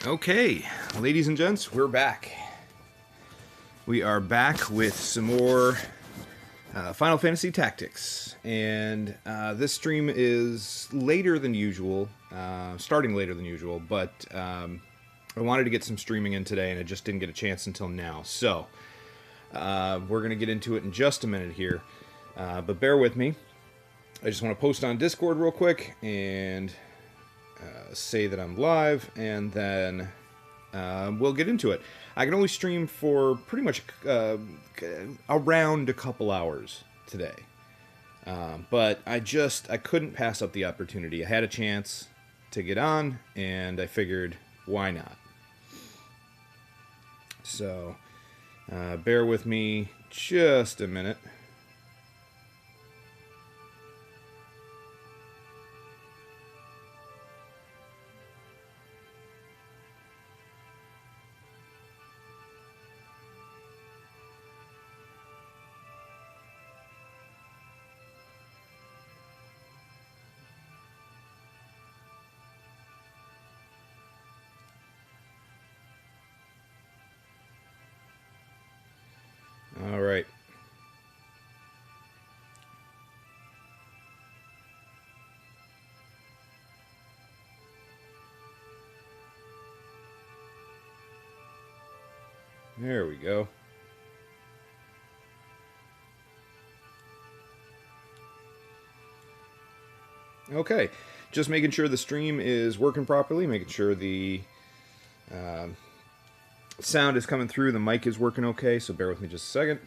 Okay, ladies and gents, we're back. We are back with some more Final Fantasy Tactics, and this stream is later than usual, starting later than usual, but I wanted to get some streaming in today, and I just didn't get a chance until now. So, we're going to get into it in just a minute here, but bear with me. I just want to post on Discord real quick, and say that I'm live, and then we'll get into it. I can only stream for pretty much around a couple hours today, but I couldn't pass up the opportunity. I had a chance to get on, and I figured, why not? So bear with me just a minute. All right. There we go. Okay, just making sure the stream is working properly, making sure the sound is coming through, the mic is working okay, so bear with me just a second.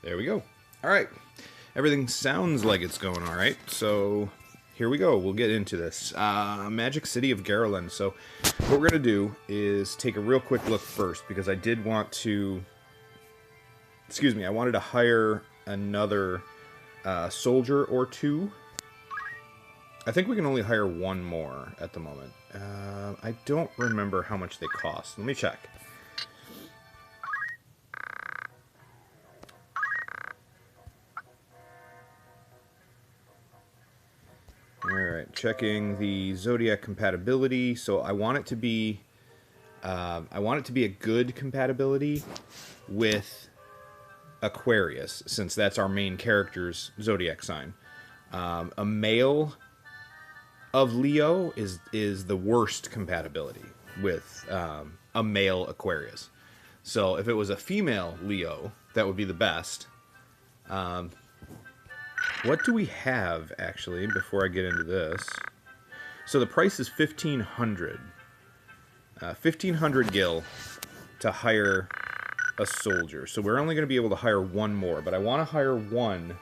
There we go. Alright, everything sounds like it's going alright, so here we go. We'll get into this. Magic City of Garyland. So what we're going to do is take a real quick look first, because I did want to... Excuse me, I wanted to hire another soldier or two. I think we can only hire one more at the moment. I don't remember how much they cost. Let me check. Alright, checking the Zodiac Compatibility. So I want it to be... a good compatibility with Aquarius, since that's our main character's zodiac sign. A male of Leo is the worst compatibility with a male Aquarius. So if it was a female Leo, that would be the best. What do we have, actually, before I get into this? So the price is 1,500. 1,500 gil to hire a soldier. So we're only going to be able to hire one more, but I want to hire one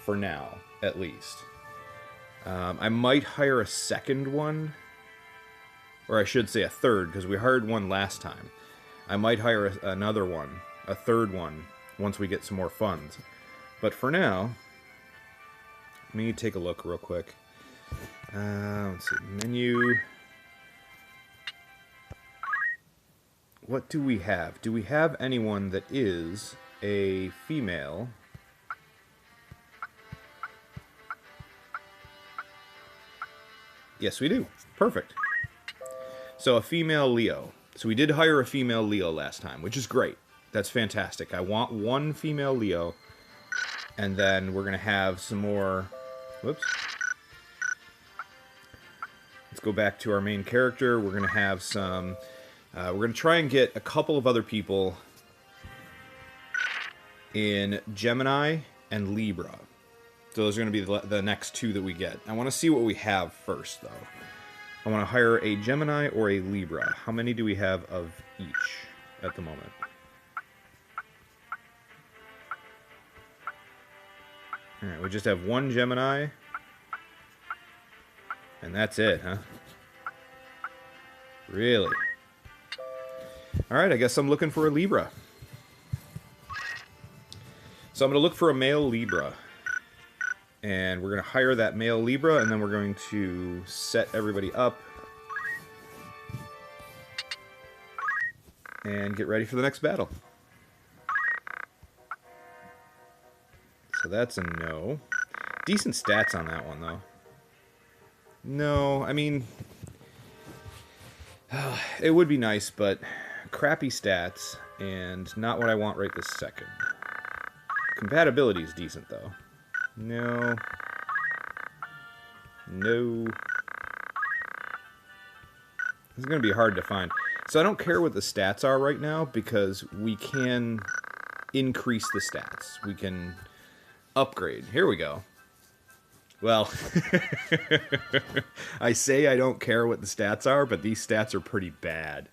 for now, at least. I might hire a second one, or I should say a third, because we hired one last time. I might hire another one, a third one, once we get some more funds. But for now, let me take a look real quick. Let's see, menu. What do we have? Do we have anyone that is a female? Yes, we do. Perfect. So a female Leo. So we did hire a female Leo last time, which is great. That's fantastic. I want one female Leo, and then we're going to have some more... Whoops. Let's go back to our main character. We're going to have some... we're going to try and get a couple of other people in Gemini and Libra. So those are going to be the next two that we get. I want to see what we have first, though. I want to hire a Gemini or a Libra. How many do we have of each at the moment? Alright, we just have one Gemini. And that's it, huh? Really? Alright, I guess I'm looking for a Libra. So I'm going to look for a male Libra. And we're going to hire that male Libra, and then we're going to set everybody up. And get ready for the next battle. So that's a no. Decent stats on that one, though. No, I mean, it would be nice, but crappy stats and not what I want right this second. Compatibility is decent, though. No. No. This is going to be hard to find. So I don't care what the stats are right now, because we can increase the stats. We can upgrade. Here we go. Well, I say I don't care what the stats are, but these stats are pretty bad.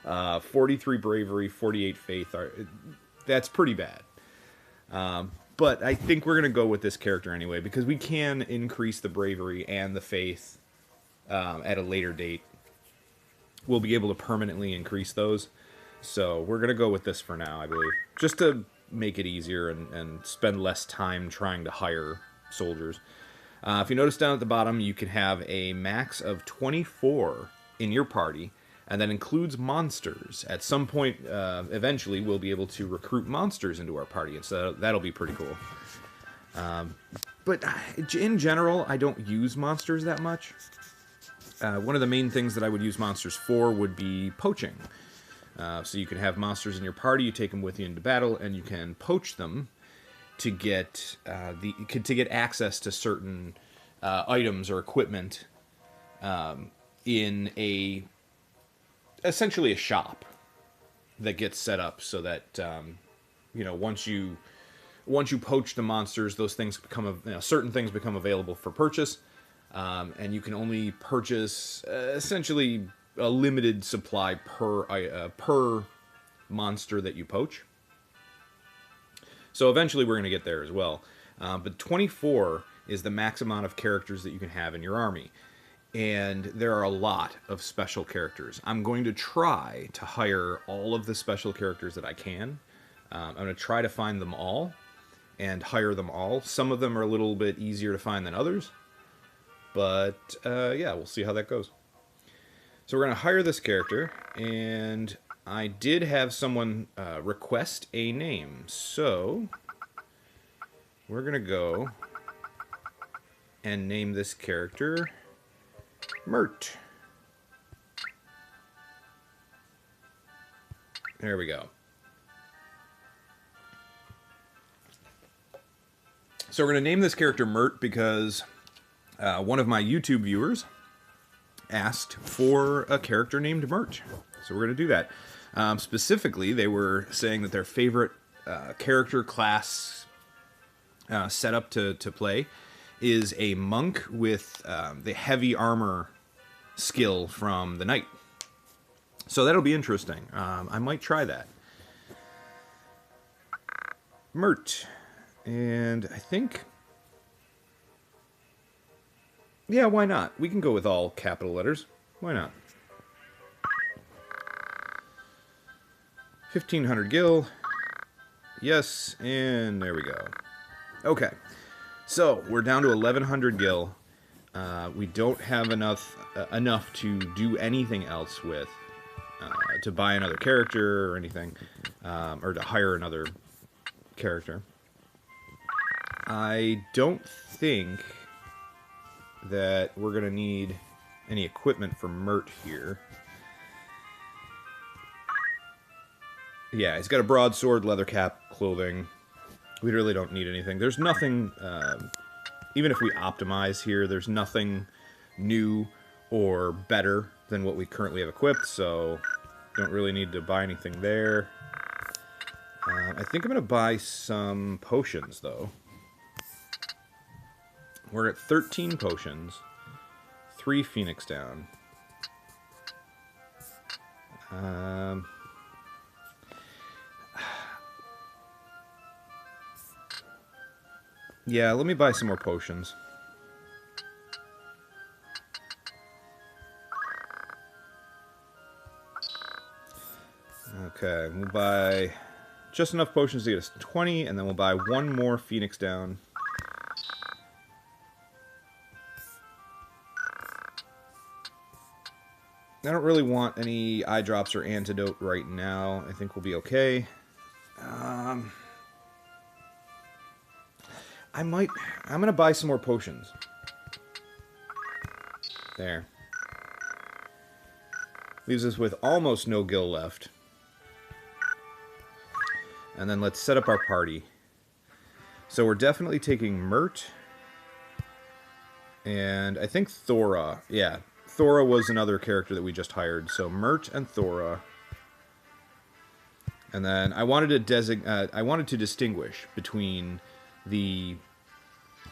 43 bravery, 48 faith. That's pretty bad. But I think we're going to go with this character anyway, because we can increase the bravery and the faith at a later date. We'll be able to permanently increase those. So we're going to go with this for now, I believe. Just to make it easier and spend less time trying to hire soldiers. If you notice down at the bottom, you can have a max of 24 in your party, and that includes monsters. At some point, eventually, we'll be able to recruit monsters into our party, and so that'll be pretty cool. But in general, I don't use monsters that much. One of the main things that I would use monsters for would be poaching. So you can have monsters in your party, you take them with you into battle, and you can poach them to get access to certain items or equipment in essentially a shop that gets set up so that once you poach the monsters, those things become certain things become available for purchase, and you can only purchase essentially a limited supply per monster that you poach. So eventually we're going to get there as well. But 24 is the max amount of characters that you can have in your army. And there are a lot of special characters. I'm going to try to hire all of the special characters that I can. I'm going to try to find them all and hire them all. Some of them are a little bit easier to find than others. But yeah, we'll see how that goes. So we're going to hire this character, and I did have someone request a name, so we're going to go and name this character Mert. There we go. So we're going to name this character Mert because one of my YouTube viewers asked for a character named Mert. So we're going to do that. Specifically, they were saying that their favorite character class setup to play is a monk with the heavy armor skill from the knight. So that'll be interesting. I might try that. Mert. And I think... yeah, why not? We can go with all capital letters. Why not? 1,500 gil. Yes, and there we go. Okay. So, we're down to 1,100 gil. We don't have enough to do anything else with. To buy another character or anything. Or to hire another character. I don't think that we're going to need any equipment for Mert here. Yeah, he's got a broadsword, leather cap, clothing. We really don't need anything. There's nothing, even if we optimize here, there's nothing new or better than what we currently have equipped, so don't really need to buy anything there. I think I'm going to buy some potions, though. We're at 13 potions, 3 Phoenix down. Yeah, let me buy some more potions. Okay, we'll buy just enough potions to get us 20, and then we'll buy one more Phoenix down. I don't really want any eye drops or antidote right now. I think we'll be okay. I'm going to buy some more potions. There. Leaves us with almost no gil left. And then let's set up our party. So we're definitely taking Mert. And I think Thora. Yeah, Thora was another character that we just hired. So Mert and Thora. And then I wanted to distinguish between the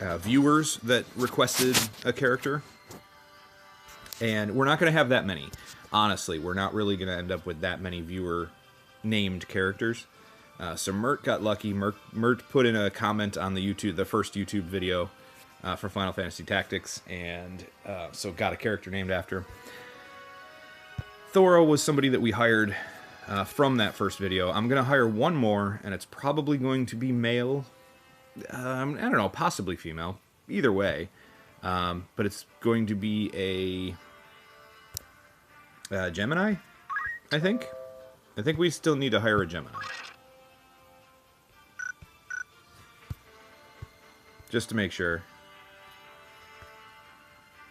viewers that requested a character. And we're not going to have that many. Honestly, we're not really going to end up with that many viewer-named characters. So Mert got lucky. Mert put in a comment on the first YouTube video for Final Fantasy Tactics, and so got a character named after him. Thora was somebody that we hired from that first video. I'm going to hire one more, and it's probably going to be male. I don't know, possibly female. Either way. But it's going to be a Gemini, I think. I think we still need to hire a Gemini. Just to make sure.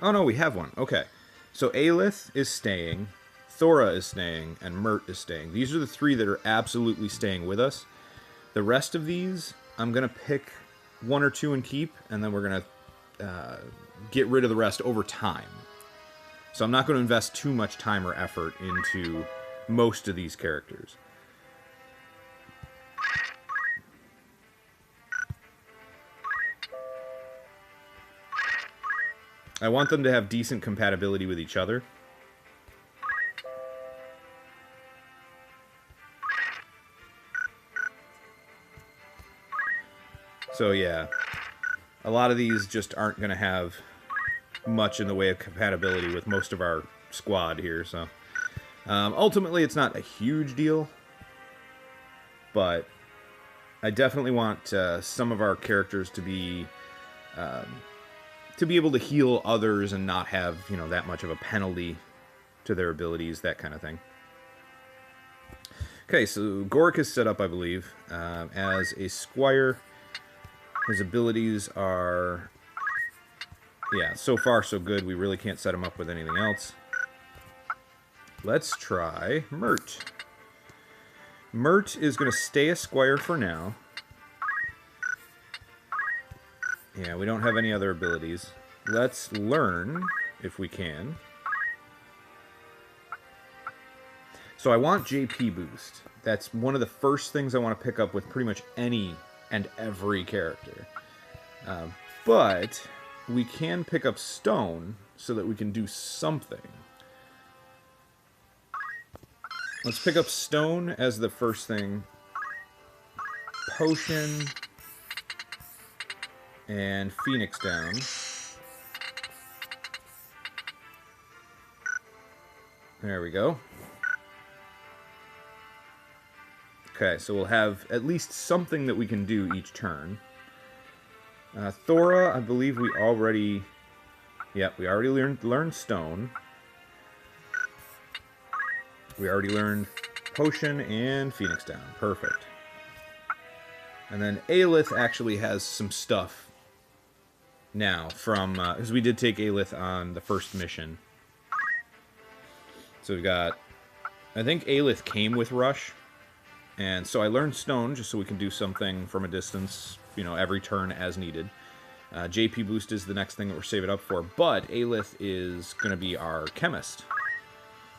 Oh no, we have one. Okay. So Aelith is staying, Thora is staying, and Mert is staying. These are the three that are absolutely staying with us. The rest of these, I'm going to pick one or two and keep, and then we're going to get rid of the rest over time. So I'm not going to invest too much time or effort into most of these characters. I want them to have decent compatibility with each other. So yeah, a lot of these just aren't going to have much in the way of compatibility with most of our squad here. So ultimately, it's not a huge deal, but I definitely want some of our characters to be able to heal others and not have, you know, that much of a penalty to their abilities, that kind of thing. Okay, so Goric is set up, I believe, as a squire. His abilities are, yeah, so far so good. We really can't set him up with anything else. Let's try Mert. Mert is going to stay a squire for now. Yeah, we don't have any other abilities. Let's learn, if we can. So I want JP boost. That's one of the first things I want to pick up with pretty much any and every character. But we can pick up stone so that we can do something. Let's pick up stone as the first thing. Potion. And Phoenix down. There we go. Okay, so we'll have at least something that we can do each turn. Thora, I believe we already... Yep, we already learned stone. We already learned potion and Phoenix down. Perfect. And then Aelith actually has some stuff now from... because we did take Aelith on the first mission. So we've got... I think Aelith came with Rush. And so I learned stone just so we can do something from a distance, you know, every turn as needed. JP boost is the next thing that we're saving up for. But Aelith is going to be our chemist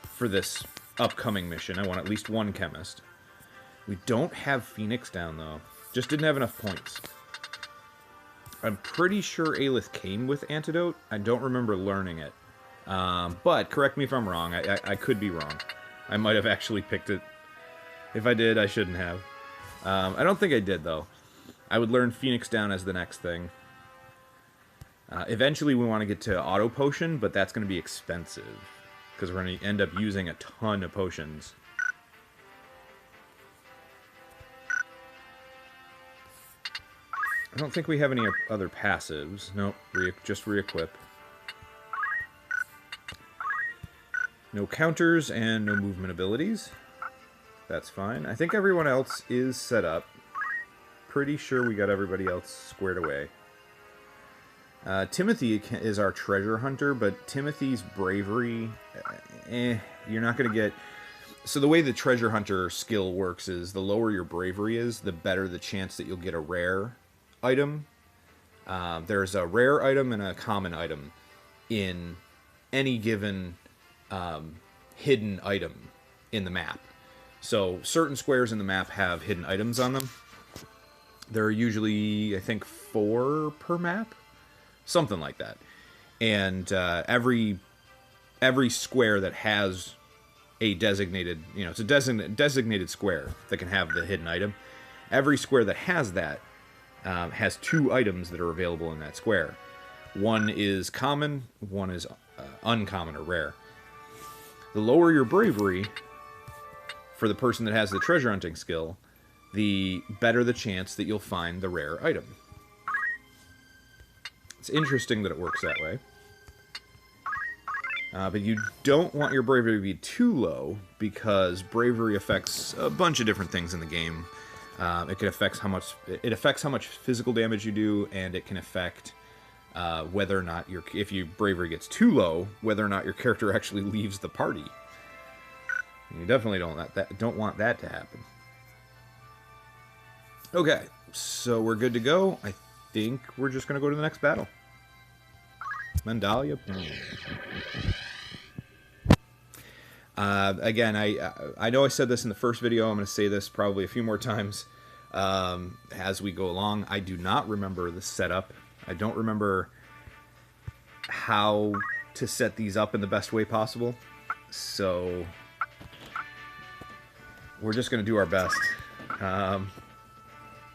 for this upcoming mission. I want at least one chemist. We don't have Phoenix down, though. Just didn't have enough points. I'm pretty sure Aelith came with Antidote. I don't remember learning it. But correct me if I'm wrong. I could be wrong. I might have actually picked it. If I did, I shouldn't have. I don't think I did, though. I would learn Phoenix down as the next thing. Eventually, we want to get to Auto Potion, but that's going to be expensive. Because we're going to end up using a ton of potions. I don't think we have any other passives. Nope, just re-equip. No counters and no movement abilities. That's fine. I think everyone else is set up. Pretty sure we got everybody else squared away. Timothy is our treasure hunter, but Timothy's bravery, you're not going to get... So the way the treasure hunter skill works is the lower your bravery is, the better the chance that you'll get a rare item. There's a rare item and a common item in any given hidden item in the map. So certain squares in the map have hidden items on them. There are usually, I think, 4 per map. Something like that. And every square that has a designated, it's a designated square that can have the hidden item. Every square that has that has 2 items that are available in that square. One is common, one is uncommon or rare. The lower your bravery for the person that has the treasure hunting skill, the better the chance that you'll find the rare item. It's interesting that it works that way. But you don't want your bravery to be too low, because bravery affects a bunch of different things in the game. It affects how much physical damage you do, and it can affect whether or not if your bravery gets too low, whether or not your character actually leaves the party. And you definitely don't want that to happen. Okay, so we're good to go. I think we're just going to go to the next battle. Mandalia. Again, I know I said this in the first video. I'm going to say this probably a few more times as we go along. I do not remember the setup. I don't remember how to set these up in the best way possible. So we're just going to do our best.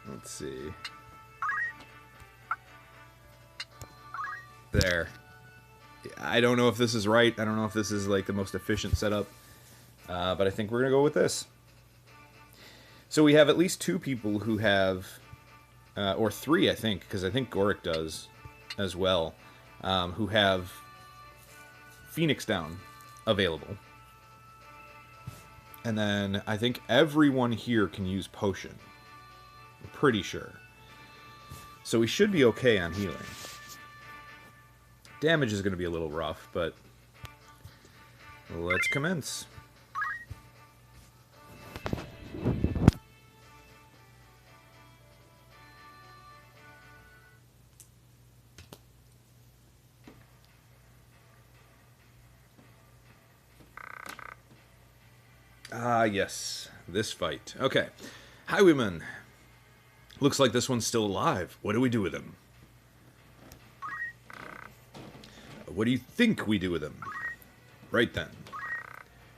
Let's see. There. I don't know if this is right. I don't know if this is like the most efficient setup. But I think we're going to go with this. So we have at least 2 people who have, or 3 I think, because I think Goric does as well, who have Phoenix Down available. And then I think everyone here can use Potion. I'm pretty sure. So we should be okay on healing. Damage is going to be a little rough, but let's commence. Ah, yes. This fight. Okay. Highwayman. Looks like this one's still alive. What do we do with him? What do you think we do with him? Right then.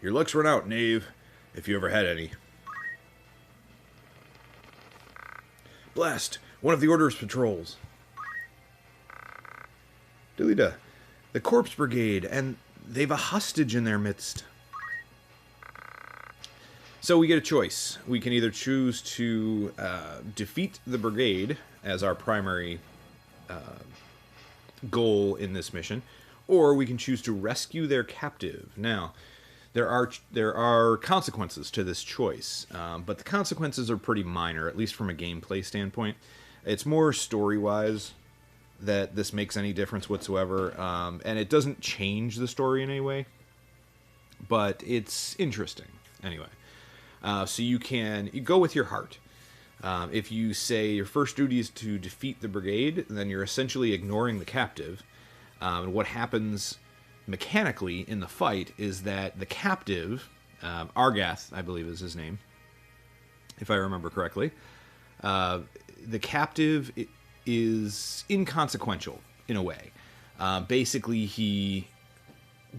Your luck's run out, knave, if you ever had any. Blast! One of the Order's patrols. Delita. The Corpse Brigade, and they've a hostage in their midst. So we get a choice. We can either choose to defeat the brigade as our primary goal in this mission, or we can choose to rescue their captive. Now, there are consequences to this choice, but the consequences are pretty minor, at least from a gameplay standpoint. It's more story-wise that this makes any difference whatsoever, and it doesn't change the story in any way, but it's interesting anyway. So you go with your heart. If you say your first duty is to defeat the brigade, then you're essentially ignoring the captive. And what happens mechanically in the fight is that the captive, Argath, I believe is his name, if I remember correctly, the captive is inconsequential in a way. Basically, he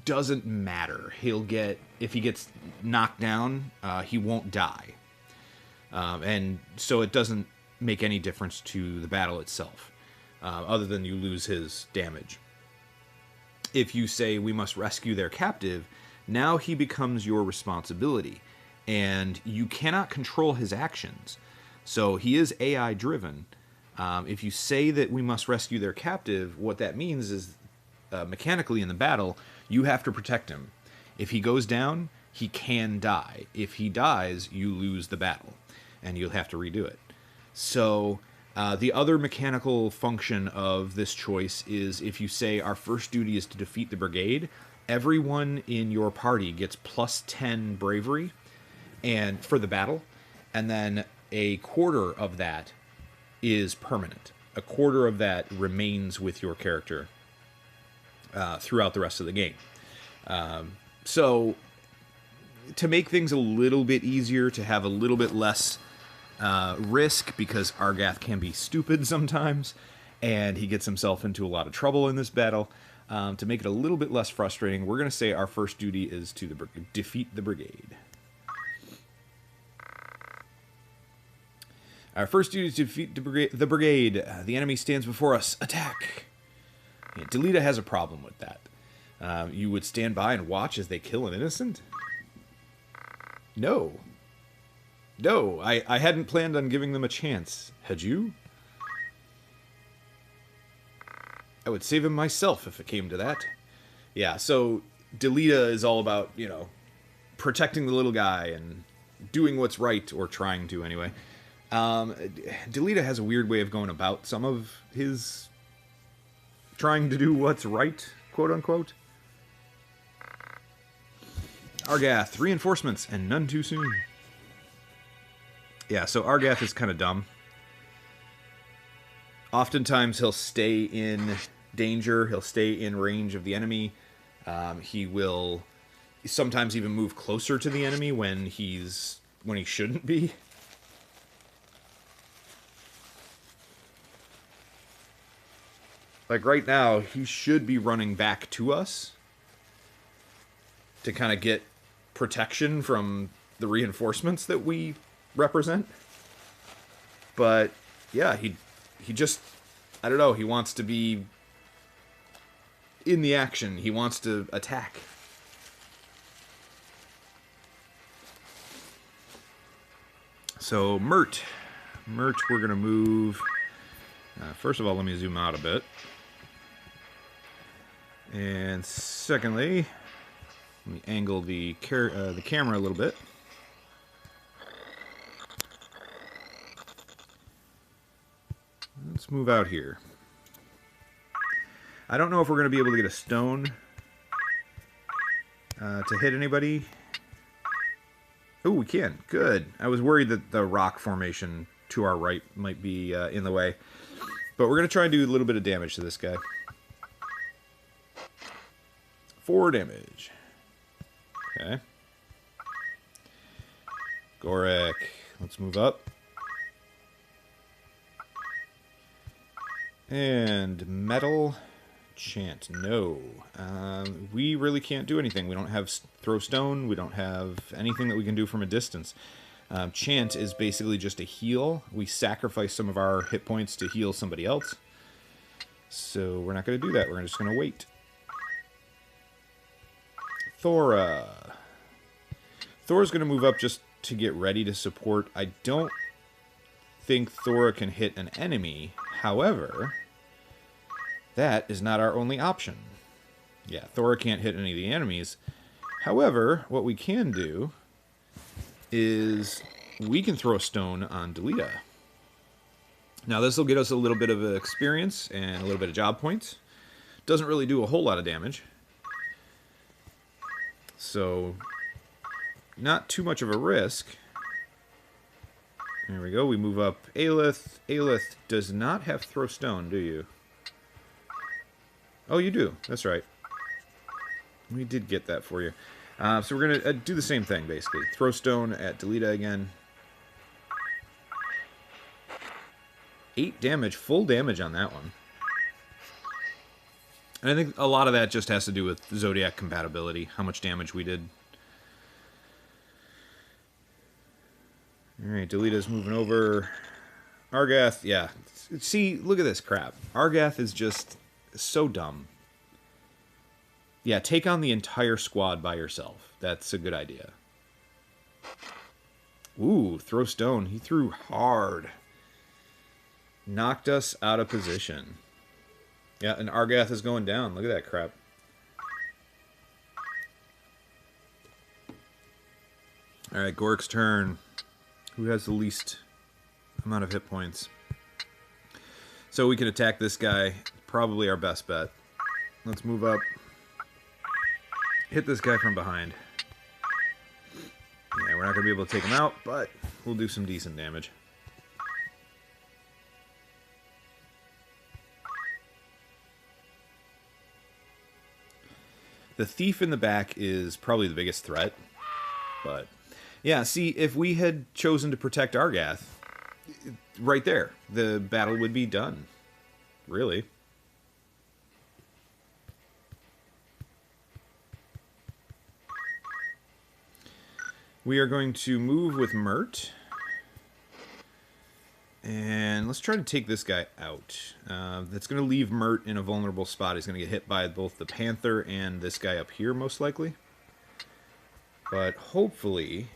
doesn't matter. If he gets knocked down, he won't die. And so it doesn't make any difference to the battle itself, other than you lose his damage. If you say we must rescue their captive, now he becomes your responsibility, and you cannot control his actions. So he is AI driven. If you say that we must rescue their captive, what that means is mechanically in the battle, you have to protect him. If he goes down, he can die. If he dies, you lose the battle, and you'll have to redo it. So The other mechanical function of this choice is if you say our first duty is to defeat the brigade, everyone in your party gets plus 10 bravery and for the battle, and then a quarter of that is permanent. A quarter of that remains with your character throughout the rest of the game. So to make things a little bit easier, to have a little bit less risk, because Argath can be stupid sometimes, and he gets himself into a lot of trouble in this battle, to make it a little bit less frustrating, we're going to say our first duty is to defeat the brigade. Our first duty is to defeat the brigade. The enemy stands before us. Attack! Yeah, Delita has a problem with that. You would stand by and watch as they kill an innocent? No. No, I hadn't planned on giving them a chance. Had you? I would save him myself if it came to that. Yeah, so Delita is all about, you know, protecting the little guy and doing what's right, or trying to anyway. Delita has a weird way of going about some of his trying to do what's right, quote unquote. Argath, reinforcements, and none too soon. Yeah, so Argath is kind of dumb. Oftentimes he'll stay in danger, he'll stay in range of the enemy. He will sometimes even move closer to the enemy when he shouldn't be. Like right now, he should be running back to us to kind of get protection from the reinforcements that we represent. But yeah, he just, I don't know, he wants to be in the action. He wants to attack. So Mert, we're going to move. First of all, let me zoom out a bit. And secondly, let me angle the camera a little bit. Let's move out here. I don't know if we're going to be able to get a stone to hit anybody. Oh, we can. Good. I was worried that the rock formation to our right might be in the way. But we're going to try and do a little bit of damage to this guy. 4 damage. Okay. Gorek. Let's move up. And metal chant. No. We really can't do anything. We don't have throw stone. We don't have anything that we can do from a distance. Chant is basically just a heal. We sacrifice some of our hit points to heal somebody else. So we're not going to do that. We're just going to wait. Thora. Thora's going to move up just to get ready to support. I don't think Thora can hit an enemy. However, that is not our only option. Yeah, Thora can't hit any of the enemies. However, what we can do is we can throw a stone on Delita. Now, this will get us a little bit of experience and a little bit of job points. Doesn't really do a whole lot of damage. So, not too much of a risk. There we go. We move up Aelith. Aelith does not have throw stone, do you? Oh, you do. That's right. We did get that for you. So we're going to do the same thing, basically. Throw stone at Delita again. 8 damage. Full damage on that one. And I think a lot of that just has to do with Zodiac Compatibility. How much damage we did. Alright, Delita's moving over. Argath, yeah. See, look at this crap. Argath is just so dumb. Yeah, take on the entire squad by yourself. That's a good idea. Ooh, throw stone. He threw hard. Knocked us out of position. Yeah, and Argath is going down. Look at that crap. Alright, Gork's turn. Who has the least amount of hit points? So we can attack this guy. Probably our best bet. Let's move up. Hit this guy from behind. Yeah, we're not going to be able to take him out, but we'll do some decent damage. The thief in the back is probably the biggest threat. But, yeah, see, if we had chosen to protect Argath, right there, the battle would be done. Really. We are going to move with Mert. And let's try to take this guy out. That's going to leave Mert in a vulnerable spot. He's going to get hit by both the Panther and this guy up here, most likely. But hopefully,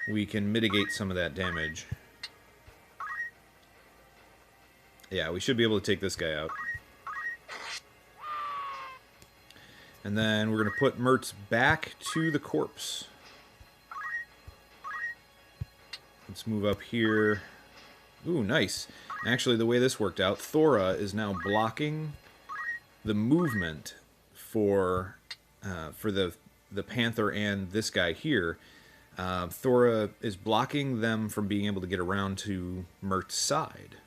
we can mitigate some of that damage. Yeah, we should be able to take this guy out. And then we're going to put Mert's back to the corpse. Let's move up here. Ooh, nice. Actually, the way this worked out, Thora is now blocking the movement for the Panther and this guy here. Thora is blocking them from being able to get around to Mert's side.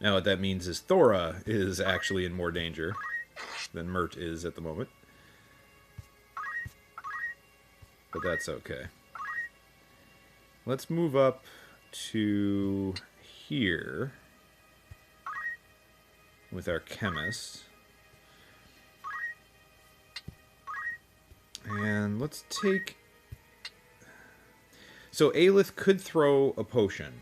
Now, what that means is Thora is actually in more danger than Mert is at the moment. But that's okay. Let's move up to here with our chemist. And let's take... So Aelith could throw a potion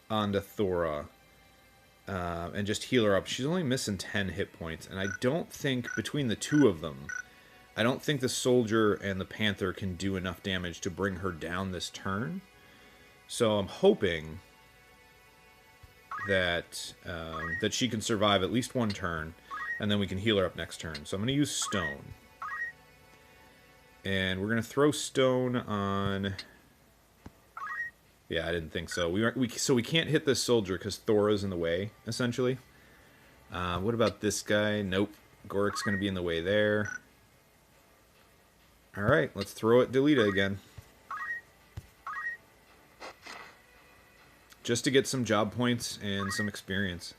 onto Thora and just heal her up. She's only missing 10 hit points, and I don't think between the two of them, I don't think the soldier and the Panther can do enough damage to bring her down this turn. So I'm hoping that that she can survive at least one turn, and then we can heal her up next turn. So I'm going to use stone. And we're going to throw stone on... Yeah, I didn't think so. So we can't hit this soldier because Thora's in the way, essentially. What about this guy? Nope. Gorik's going to be in the way there. Alright, let's throw at Delita again. Just to get some job points and some experience.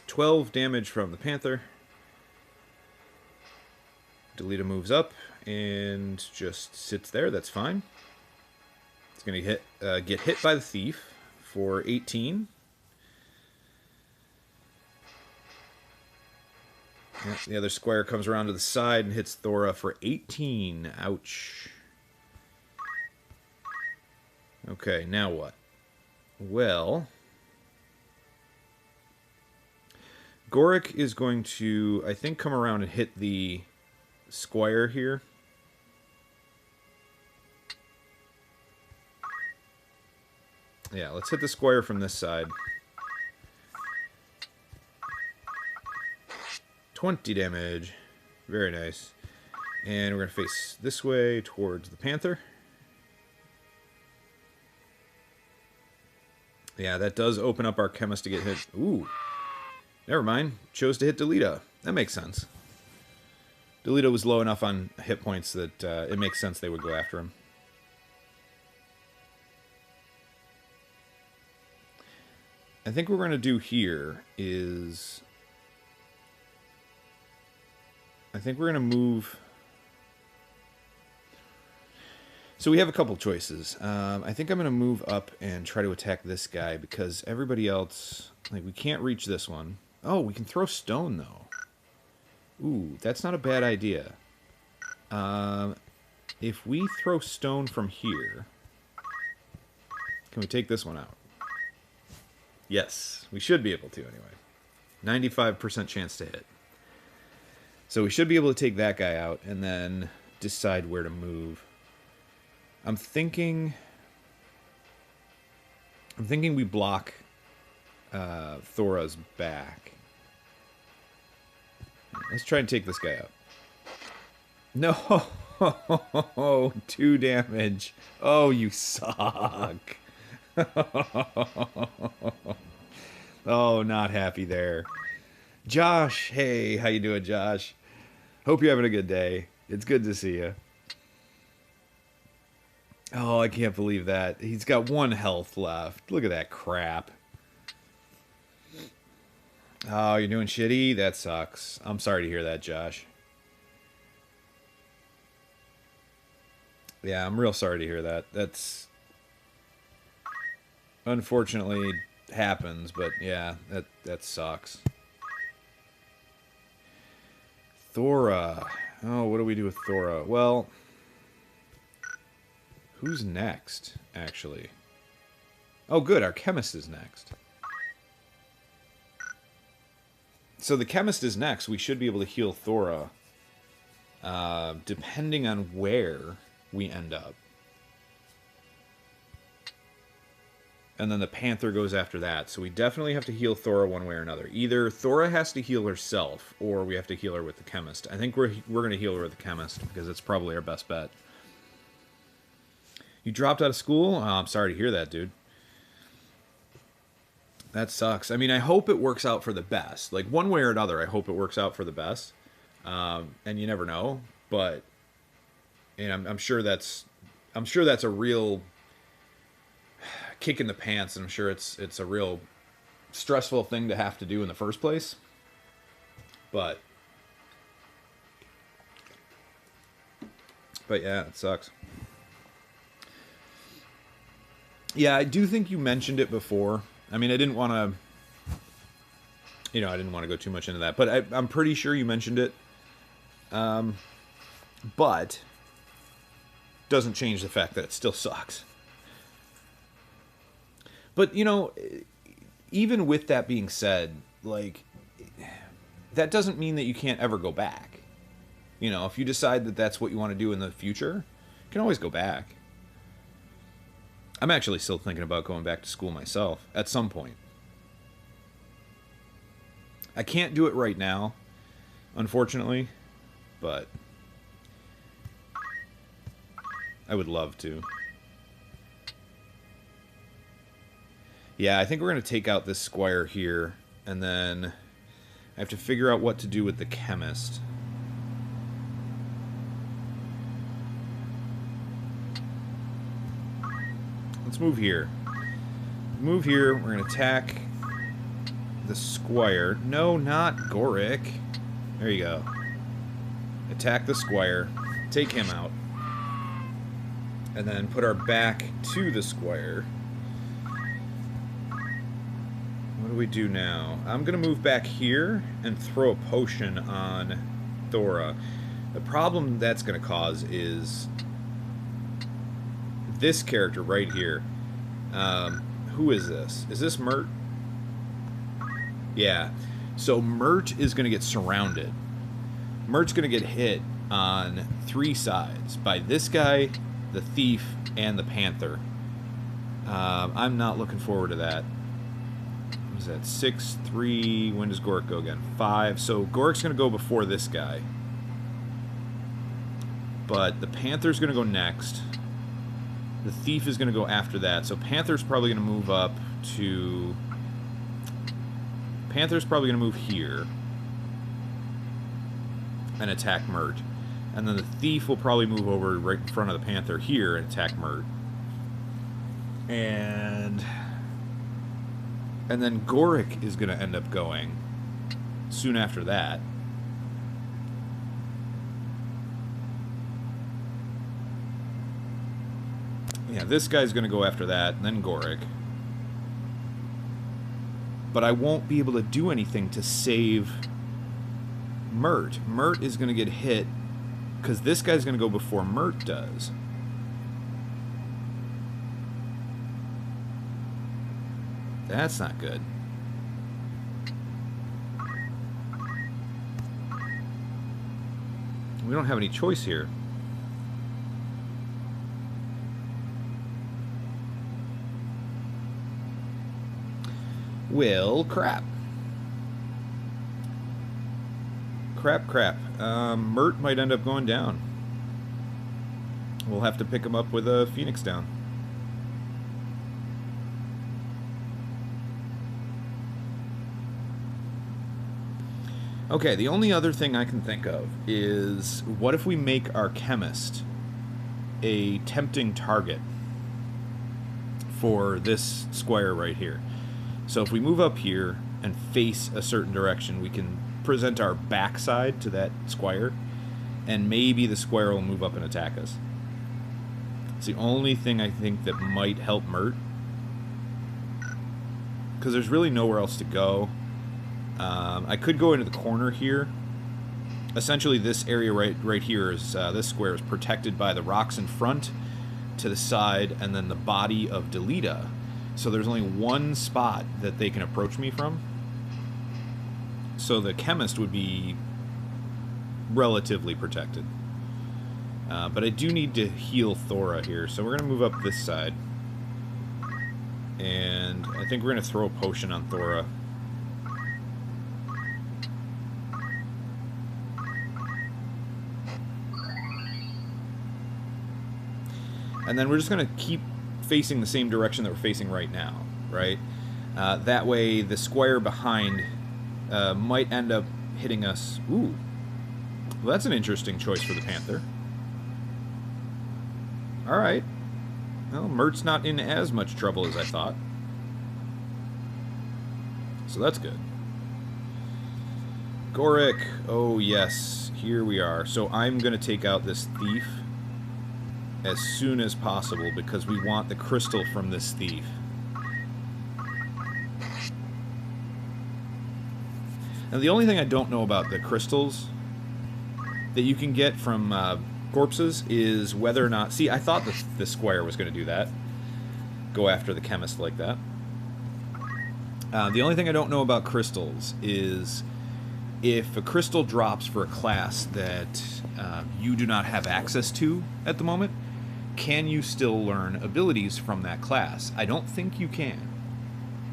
12 damage from the Panther. Delita moves up and just sits there. That's fine. It's going to get hit by the Thief for 18. Yeah, the other squire comes around to the side and hits Thora for 18. Ouch. Okay, now what? Well, Gorik is going to, I think, come around and hit the squire here. Yeah, let's hit the squire from this side. 20 damage. Very nice. And we're going to face this way towards the Panther. Yeah, that does open up our chemist to get hit. Ooh. Never mind. Chose to hit Delita. That makes sense. Delita was low enough on hit points that it makes sense they would go after him. I think what we're going to do here is... I think we're going to move... So we have a couple choices. I think I'm going to move up and try to attack this guy because everybody else... Like, we can't reach this one. Oh, we can throw stone, though. Ooh, that's not a bad idea. If we throw stone from here... Can we take this one out? Yes, we should be able to, anyway. 95% chance to hit. So we should be able to take that guy out and then decide where to move. I'm thinking we block Thora's back. Let's try and take this guy out. No! 2 damage. Oh, you suck. Oh, not happy there. Josh, hey, how you doing, Josh? Hope you're having a good day. It's good to see you. Oh, I can't believe that. He's got 1 health left. Look at that crap. Oh, you're doing shitty? That sucks. I'm sorry to hear that, Josh. Yeah, I'm real sorry to hear that. That's unfortunately happens, but yeah, that sucks. Thora. Oh, what do we do with Thora? Well, who's next, actually? Oh, good, our chemist is next. So the chemist is next. We should be able to heal Thora, depending on where we end up. And then the Panther goes after that. So we definitely have to heal Thora one way or another. Either Thora has to heal herself, or we have to heal her with the chemist. I think we're going to heal her with the chemist, because it's probably our best bet. You dropped out of school? Oh, I'm sorry to hear that, dude. That sucks. I mean, I hope it works out for the best. Like, one way or another, I hope it works out for the best. And you never know, but... And I'm sure that's a real kick in the pants, and I'm sure it's a real stressful thing to have to do in the first place. But yeah, it sucks. Yeah, I do think you mentioned it before. I mean, I didn't want to, I didn't want to go too much into that, but I'm pretty sure you mentioned it. But doesn't change the fact that it still sucks. But, even with that being said, like, that doesn't mean that you can't ever go back. If you decide that that's what you want to do in the future, you can always go back. I'm actually still thinking about going back to school myself at some point. I can't do it right now, unfortunately, but I would love to. Yeah, I think we're going to take out this squire here, and then I have to figure out what to do with the chemist. Let's move here. Move here. We're going to attack the squire. No, not Gorick. There you go. Attack the squire. Take him out. And then put our back to the squire. What do we do now? I'm going to move back here and throw a potion on Thora. The problem that's going to cause is this character right here. Who is this? Is this Mert? Yeah. So Mert is going to get surrounded. Mert's going to get hit on 3 sides by this guy, the thief, and the panther. I'm not looking forward to that. What is that? 6, 3. When does Gorick go again? 5. So Gorick's going to go before this guy. But the panther's going to go next. The thief is going to go after that. So Panther's probably going to move up to... Panther's probably going to move here and attack Mert. And then the thief will probably move over right in front of the Panther here and attack Mert. And then Gorick is going to end up going soon after that. Yeah, this guy's going to go after that, and then Gorick. But I won't be able to do anything to save Mert. Mert is going to get hit because this guy's going to go before Mert does. That's not good. We don't have any choice here. Well, crap. Crap, crap. Mert might end up going down. We'll have to pick him up with a Phoenix down. Okay, the only other thing I can think of is, what if we make our chemist a tempting target for this square right here? So if we move up here and face a certain direction, we can present our backside to that square, and maybe the square will move up and attack us. It's the only thing I think that might help Mert, because there's really nowhere else to go. I could go into the corner here. Essentially, this area right here is this square is protected by the rocks in front, to the side, and then the body of Delita. So there's only one spot that they can approach me from. So the chemist would be relatively protected. But I do need to heal Thora here, so we're going to move up this side. And I think we're going to throw a potion on Thora. And then we're just going to keep facing the same direction that we're facing right now, right? That way the square behind might end up hitting us. Ooh. Well, that's an interesting choice for the Panther. Alright. Well, Mert's not in as much trouble as I thought. So that's good. Goric. Oh, yes. Here we are. So I'm going to take out this thief as soon as possible, because we want the crystal from this thief. Now, the only thing I don't know about the crystals that you can get from corpses is whether or not... See, I thought the squire was going to do that. Go after the chemist like that. The only thing I don't know about crystals is if a crystal drops for a class that you do not have access to at the moment, can you still learn abilities from that class? I don't think you can,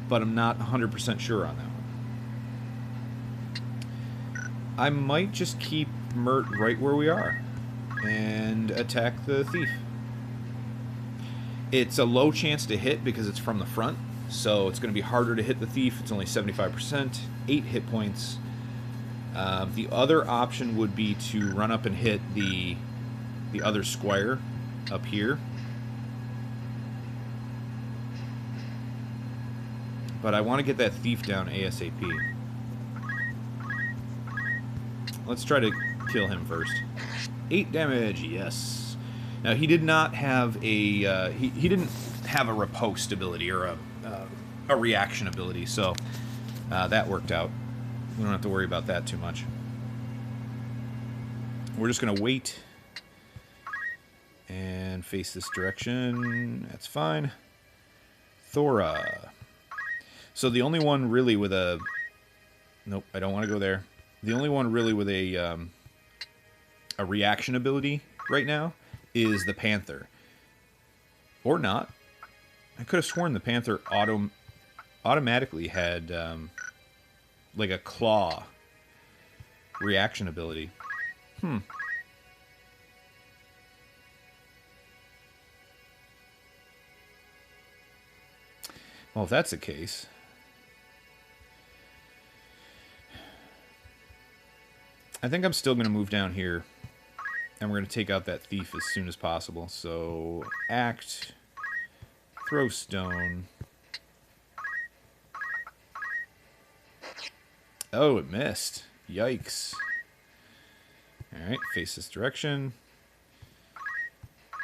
but I'm not 100% sure on that one. I might just keep Mert right where we are and attack the thief. It's a low chance to hit because it's from the front, so it's going to be harder to hit the thief. It's only 75%, 8 hit points. The other option would be to run up and hit the other squire up here. But I want to get that thief down ASAP. Let's try to kill him first. 8 damage, yes. Now he did not have a he didn't have a riposte ability or a reaction ability, so that worked out. We don't have to worry about that too much. We're just gonna wait and face this direction. That's fine. Thora. So the only one really with a... Nope, I don't want to go there. The only one really with a reaction ability right now is the Panther. Or not. I could have sworn the Panther automatically had like a claw reaction ability. Well, if that's the case... I think I'm still going to move down here, and we're going to take out that thief as soon as possible. So, act, throw stone. Oh, it missed. Yikes. Alright, face this direction.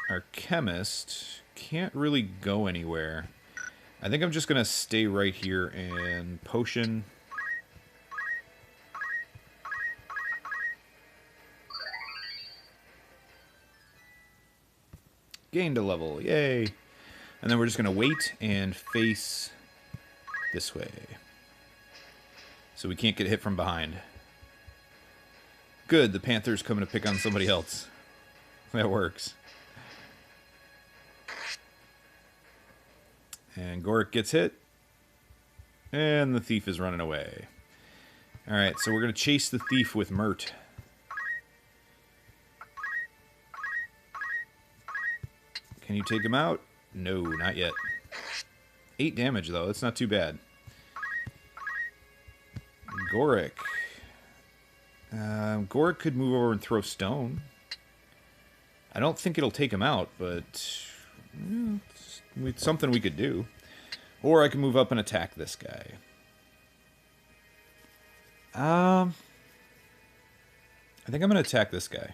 Our chemist can't really go anywhere. I think I'm just going to stay right here and potion. Gained a level, yay. And then we're just going to wait and face this way. So we can't get hit from behind. Good, the Panther's coming to pick on somebody else. That works. And Goric gets hit. And the thief is running away. Alright, so we're going to chase the thief with Mert. Can you take him out? No, not yet. 8 damage, though. That's not too bad. Goric. Goric could move over and throw stone. I don't think it'll take him out, but it's something we could do. Or I can move up and attack this guy. I think I'm going to attack this guy.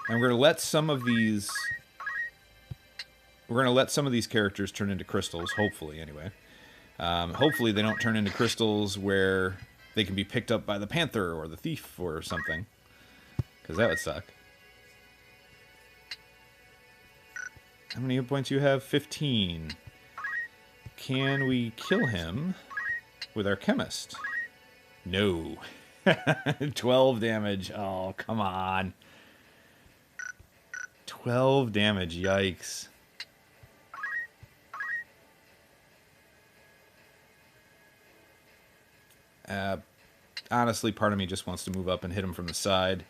And we're going to let some of these... We're going to let some of these characters turn into crystals, hopefully, anyway. Hopefully they don't turn into crystals where they can be picked up by the panther or the thief or something. Because that would suck. How many hit points you have? 15. Can we kill him with our chemist? No. 12 damage. Oh, come on. 12 damage. Yikes. Honestly, part of me just wants to move up and hit him from the side.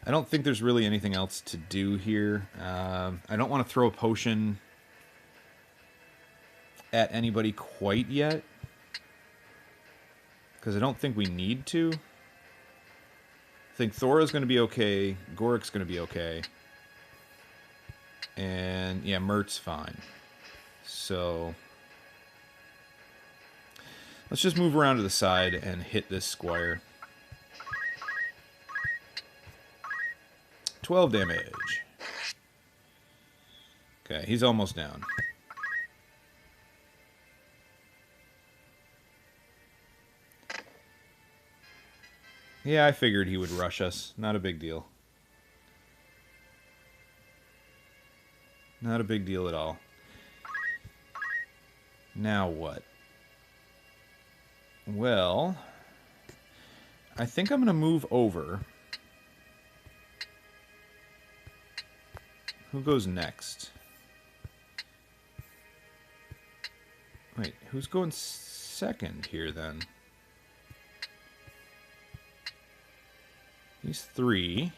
I don't think there's really anything else to do here. I don't want to throw a potion at anybody quite yet, because I don't think we need to. I think Thora's going to be okay. Gorik's going to be okay. And, yeah, Mert's fine. So... let's just move around to the side and hit this squire. 12 damage. Okay, he's almost down. Yeah, I figured he would rush us. Not a big deal. Not a big deal at all. Now what? Well, I think I'm going to move over. Who goes next? Wait, who's going second here then? He's 3.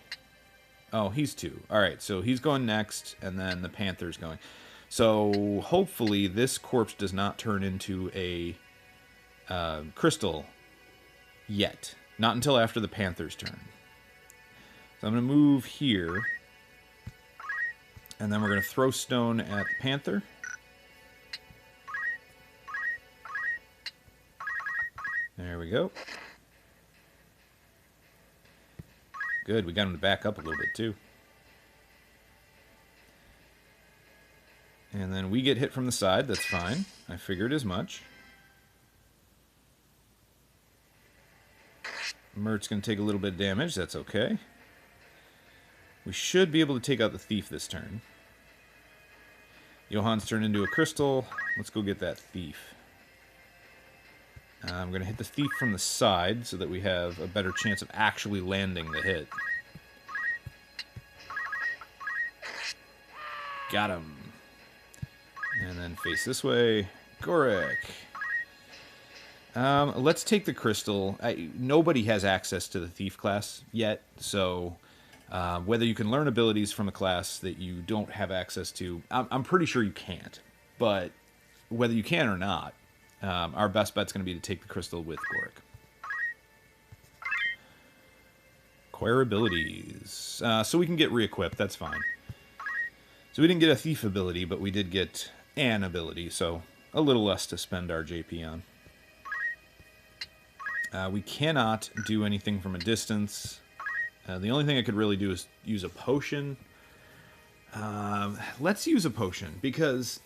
Oh, he's 2. Alright, so he's going next, and then the panther's going. So, hopefully this corpse does not turn into a... crystal yet. Not until after the panther's turn. So I'm going to move here. And then we're going to throw stone at the panther. There we go. Good, we got him to back up a little bit too. And then we get hit from the side, that's fine. I figured as much. Mert's going to take a little bit of damage. That's okay. We should be able to take out the thief this turn. Johann's turned into a crystal. Let's go get that thief. I'm going to hit the thief from the side so that we have a better chance of actually landing the hit. Got him. And then face this way. Goric. Let's take the crystal. Nobody has access to the thief class yet, so whether you can learn abilities from a class that you don't have access to, I'm pretty sure you can't. But whether you can or not, our best bet's going to be to take the crystal with Goric. Acquire abilities. So we can get re-equipped, that's fine. So we didn't get a thief ability, but we did get an ability, so a little less to spend our JP on. We cannot do anything from a distance. The only thing I could really do is use a potion. Let's use a potion, because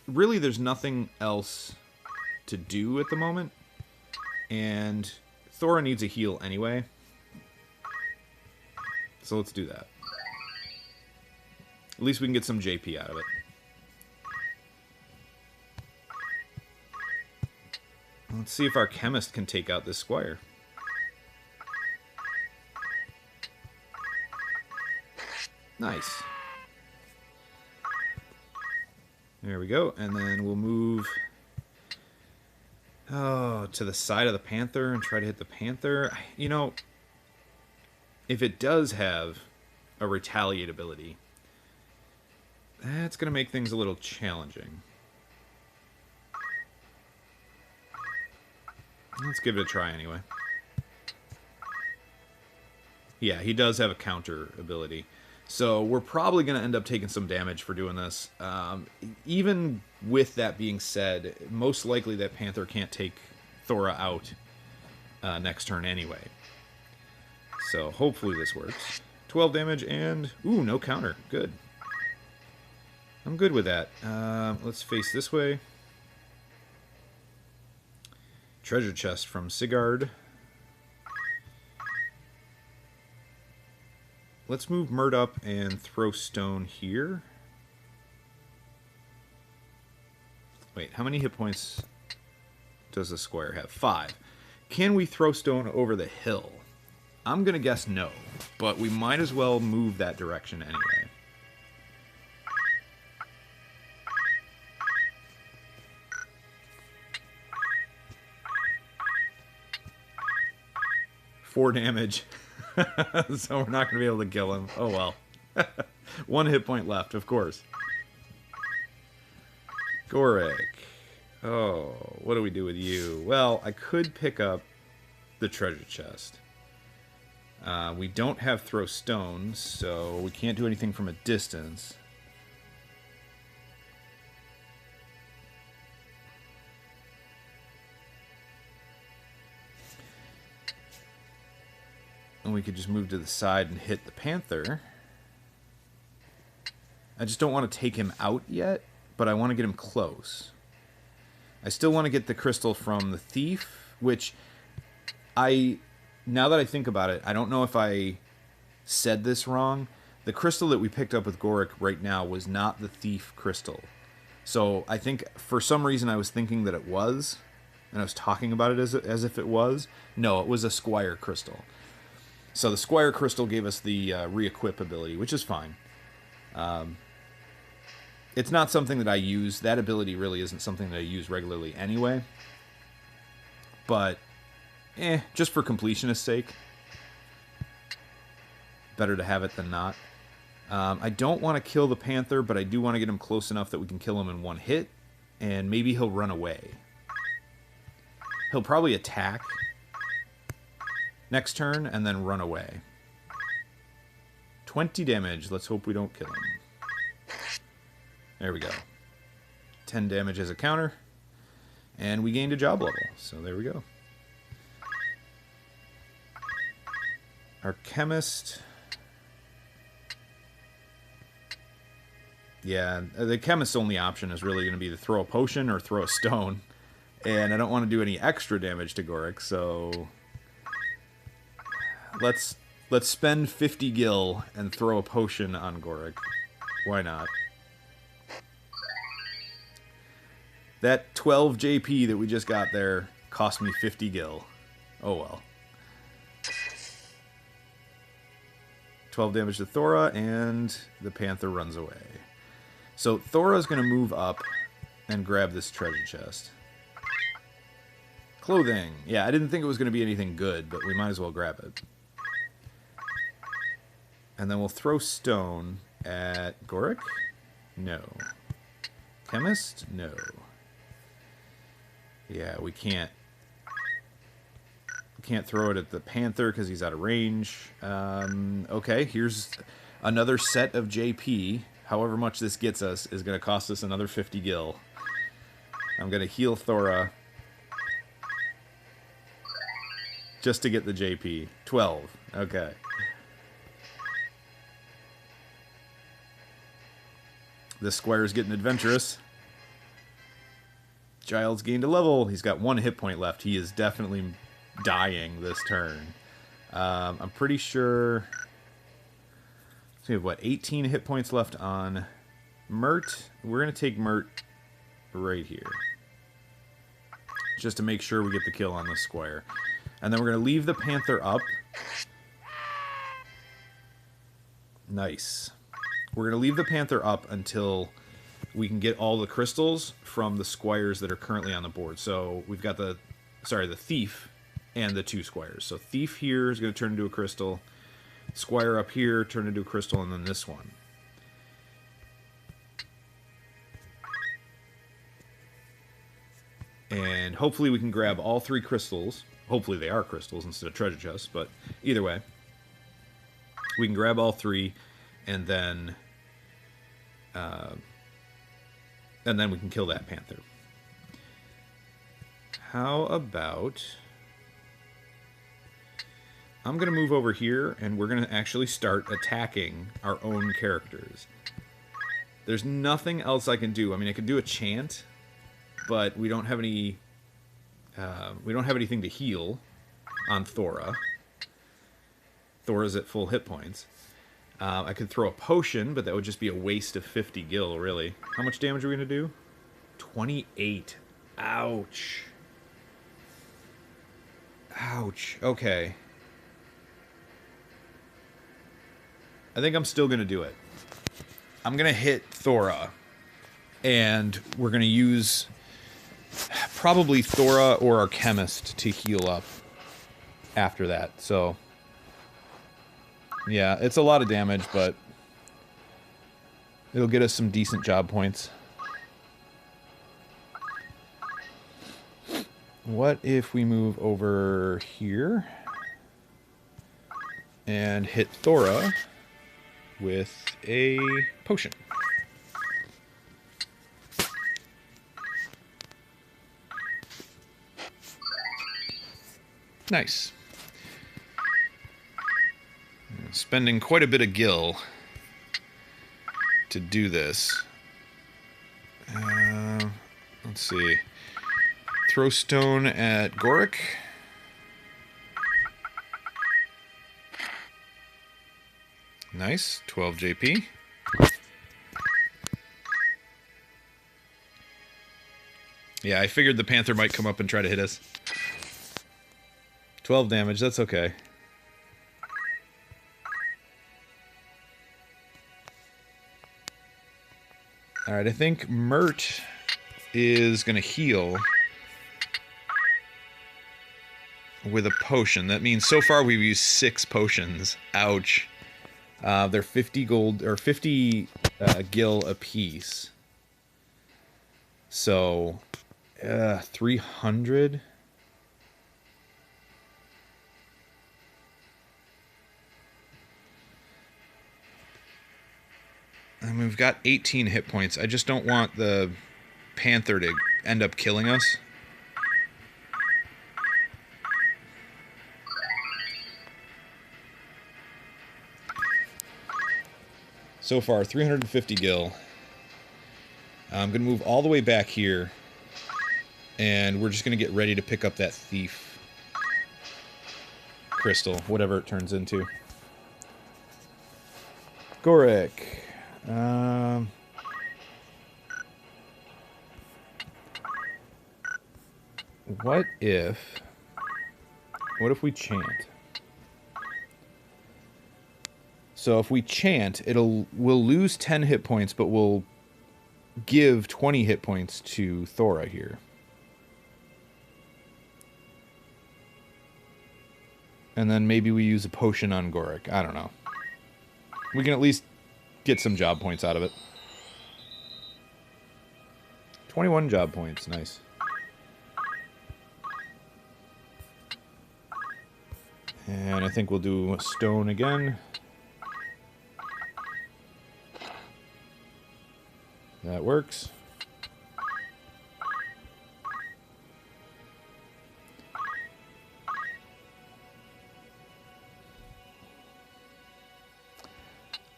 really there's nothing else to do at the moment. And Thora needs a heal anyway. So let's do that. At least we can get some JP out of it. Let's see if our chemist can take out this squire. Nice. There we go. And then we'll move... Oh, to the side of the panther and try to hit the panther. You know, if it does have a retaliate ability, that's going to make things a little challenging. Let's give it a try anyway. Yeah, he does have a counter ability. So we're probably going to end up taking some damage for doing this. Even with that being said, most likely that Panther can't take Thora out next turn anyway. So hopefully this works. 12 damage and... Ooh, no counter. Good. I'm good with that. Let's face this way. Treasure chest from Sigurd. Let's move Mert up and throw stone here. Wait, how many hit points does the squire have? 5. Can we throw stone over the hill? I'm going to guess no, but we might as well move that direction anyway. Four damage. So we're not going to be able to kill him. Oh well. 1 hit point left, of course. Gorik. Oh, what do we do with you? Well, I could pick up the treasure chest. We don't have throw stones, so we can't do anything from a distance. And we could just move to the side and hit the panther. I just don't want to take him out yet, but I want to get him close. I still want to get the crystal from the thief, which now that I think about it, I don't know if I said this wrong. The crystal that we picked up with Gorik right now was not the thief crystal. So I think for some reason I was thinking that it was, and I was talking about it as if it was. No, it was a squire crystal. So the Squire Crystal gave us the re-equip ability, which is fine. It's not something that I use. That ability really isn't something that I use regularly anyway. But, just for completionist's sake. Better to have it than not. I don't want to kill the Panther, but I do want to get him close enough that we can kill him in one hit. And maybe he'll run away. He'll probably attack next turn, and then run away. 20 damage. Let's hope we don't kill him. There we go. 10 damage as a counter. And we gained a job level. So there we go. Our chemist... Yeah, the chemist's only option is really going to be to throw a potion or throw a stone. And I don't want to do any extra damage to Gorik, so... Let's spend 50 gil and throw a potion on Gorik. Why not? That 12 JP that we just got there cost me 50 gil. Oh well. 12 damage to Thora, and the Panther runs away. So Thora's going to move up and grab this treasure chest. Clothing. Yeah, I didn't think it was going to be anything good, but we might as well grab it. And then we'll throw stone at Gorik? No. Chemist? No. Yeah, we can't throw it at the Panther because he's out of range. Okay, here's another set of JP. However much this gets us is going to cost us another 50 gil. I'm going to heal Thora just to get the JP. 12. Okay. This squire's getting adventurous. Giles gained a level. He's got 1 hit point left. He is definitely dying this turn. I'm pretty sure... So we have, what, 18 hit points left on Mert. We're going to take Mert right here. Just to make sure we get the kill on this squire. And then we're going to leave the Panther up. Nice. We're going to leave the Panther up until we can get all the crystals from the squires that are currently on the board. So we've got the thief and the 2 squires. So thief here is going to turn into a crystal. Squire up here turn into a crystal, and then this one. And hopefully we can grab all 3 crystals. Hopefully they are crystals instead of treasure chests, but either way. We can grab all 3, and then we can kill that panther. How about... I'm going to move over here, and we're going to actually start attacking our own characters. There's nothing else I can do. I mean, I could do a chant, but we don't have any... we don't have anything to heal on Thora. Thora's at full hit points. I could throw a potion, but that would just be a waste of 50 gil, really. How much damage are we going to do? 28. Ouch. Ouch. Okay. I think I'm still going to do it. I'm going to hit Thora, and we're going to use probably Thora or our chemist to heal up after that. So, yeah, it's a lot of damage, but it'll get us some decent job points. What if we move over here and hit Thora with a potion? Nice. Spending quite a bit of gil to do this. Let's see. Throw stone at Goric. Nice. 12 JP. Yeah, I figured the panther might come up and try to hit us. 12 damage, that's okay. Alright, I think Mert is going to heal with a potion. That means so far we've used 6 potions. Ouch. They're 50 gold, or 50 gil apiece. So, 300? And we've got 18 hit points. I just don't want the panther to end up killing us. So far, 350 gil. I'm going to move all the way back here, and we're just going to get ready to pick up that thief crystal, whatever it turns into. Goric. What if we chant? So if we chant, we'll lose 10 hit points, but we'll give 20 hit points to Thora here. And then maybe we use a potion on Goric. I don't know. We can at least get some job points out of it. 21 job points. Nice. And I think we'll do a stone again. That works.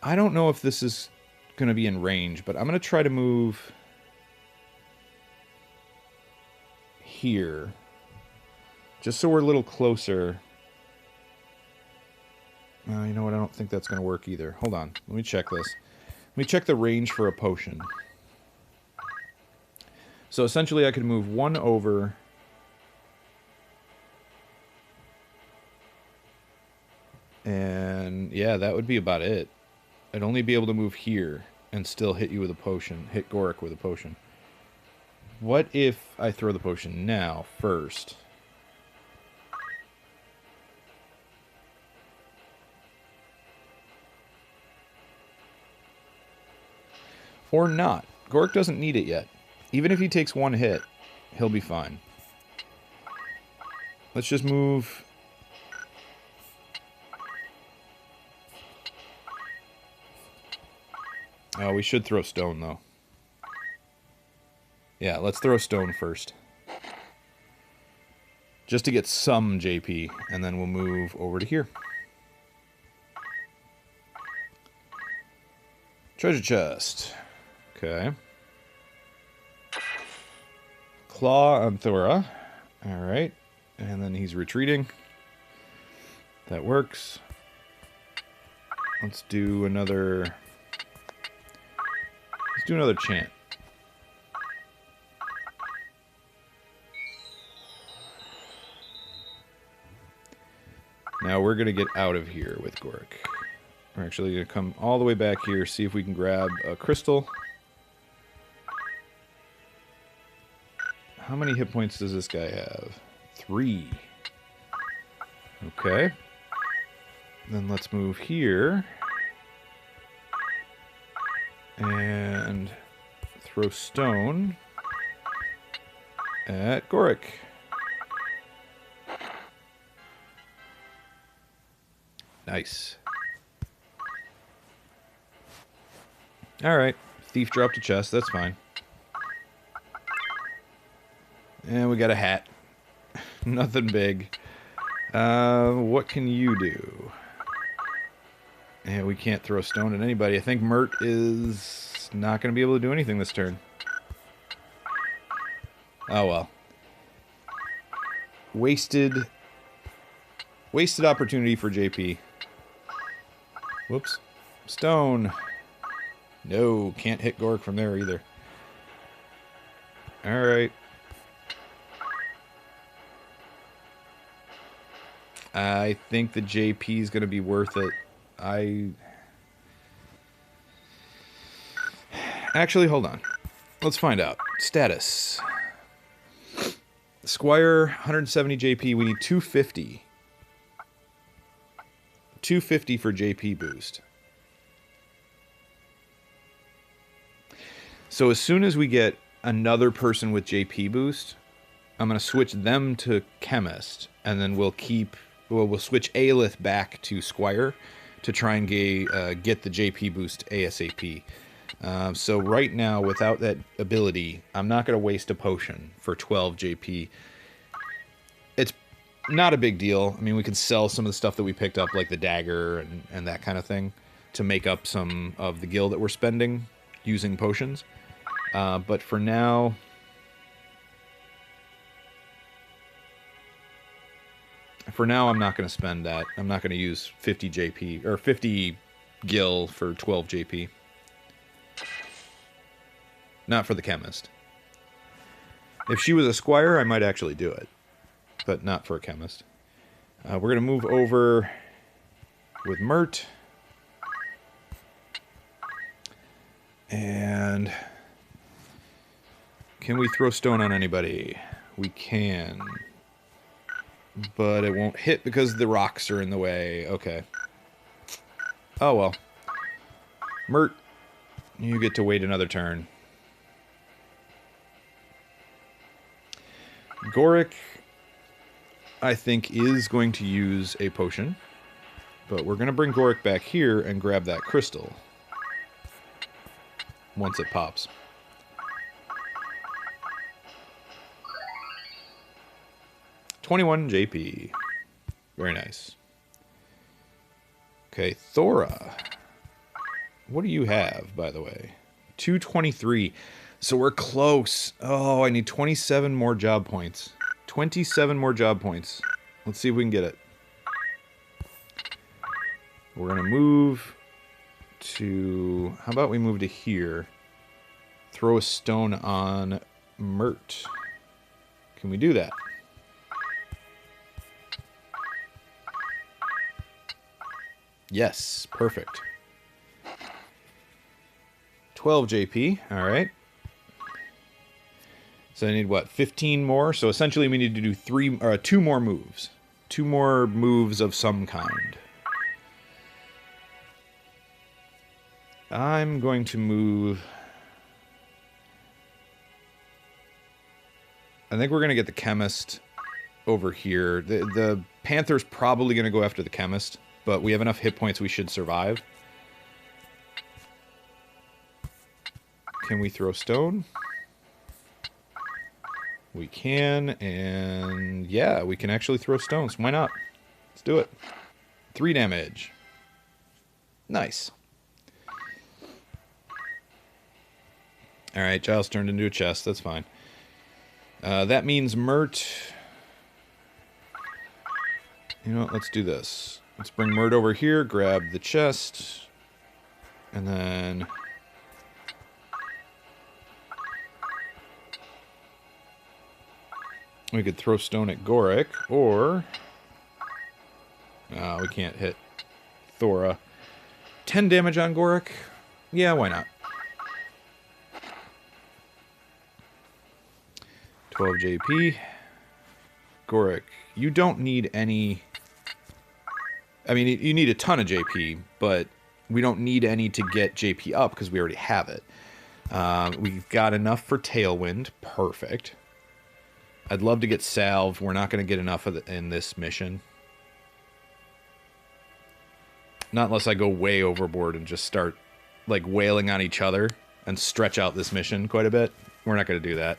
I don't know if this is going to be in range, but I'm going to try to move here. Just so we're a little closer. You know what? I don't think that's going to work either. Hold on. Let me check this. Let me check the range for a potion. So essentially I could move one over. And yeah, that would be about it. I'd only be able to move here. and still hit you with a potion. Hit Gorik with a potion. What if I throw the potion now, first? Or not. Gorik doesn't need it yet. Even if he takes one hit, he'll be fine. Let's just move. Oh, we should throw stone, though. Yeah, let's throw stone first. Just to get some JP, and then we'll move over to here. Treasure chest. Okay. Claw on Thora. Alright. And then he's retreating. That works. Let's do another... Let's do another chant. Now we're going to get out of here with Gorik. We're actually going to come all the way back here, see if we can grab a crystal. How many hit points does this guy have? 3. Okay. Then let's move here. And throw stone at Gorik. Nice. Alright. Thief dropped a chest. That's fine. And we got a hat. Nothing big. What can you do? And we can't throw stone at anybody. I think Mert is not going to be able to do anything this turn. Oh well. Wasted opportunity for JP. Whoops. Stone. No, can't hit Gorik from there either. Alright. I think the JP is going to be worth it. Actually, hold on. Let's find out. Status. Squire, 170 JP. We need 250. 250 for JP boost. So as soon as we get another person with JP boost, I'm going to switch them to Chemist, and then we'll switch Aelith back to Squire to try and get the JP boost ASAP. So right now, without that ability, I'm not going to waste a potion for 12 JP. It's not a big deal. I mean, we can sell some of the stuff that we picked up, like the dagger and that kind of thing, to make up some of the gil that we're spending using potions. But for now... I'm not going to spend that. I'm not going to use 50 JP, or 50 gil for 12 JP. Not for the Chemist. If she was a Squire, I might actually do it. But not for a Chemist. We're going to move over with Mert. And... can we throw stone on anybody? We can. But it won't hit because the rocks are in the way. Okay. Oh well. Mert, you get to wait another turn. Gorik, I think, is going to use a potion. But we're going to bring Gorik back here and grab that crystal. Once it pops. $21 JP. Very nice. Okay, Thora. What do you have, by the way? 223. So we're close. Oh, I need 27 more job points. 27 more job points. Let's see if we can get it. We're going to move to... how about we move to here? Throw a stone on Mert. Can we do that? Yes, perfect. 12 JP. All right. So I need, what, 15 more? So essentially we need to do 2 more moves. 2 more moves of some kind. I'm going to move... I think we're going to get the Chemist over here. The Panther's probably going to go after the Chemist, but we have enough hit points we should survive. Can we throw stone? We can, and yeah, we can actually throw stones. Why not? Let's do it. 3 damage. Nice. Alright, Giles turned into a chest. That's fine. That means Mert... You know what? Let's do this. Let's bring Mert over here, grab the chest, and then... We could throw stone at Goric, or... we can't hit Thora. 10 damage on Goric? Yeah, why not? 12 JP. Goric, you don't need any... I mean, you need a ton of JP, but we don't need any to get JP up because we already have it. We've got enough for Tailwind. Perfect. I'd love to get Salve. We're not going to get enough of it in this mission. Not unless I go way overboard and just start, like, wailing on each other and stretch out this mission quite a bit. We're not going to do that.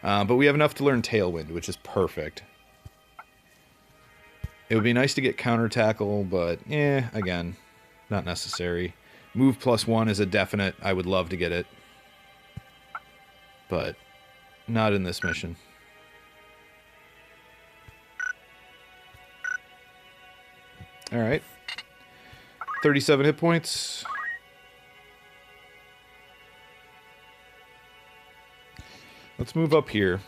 But we have enough to learn Tailwind, which is perfect. It would be nice to get Counter Tackle, but, again, not necessary. Move +1 is a definite. I would love to get it. But not in this mission. Alright. 37 hit points. Let's move up here.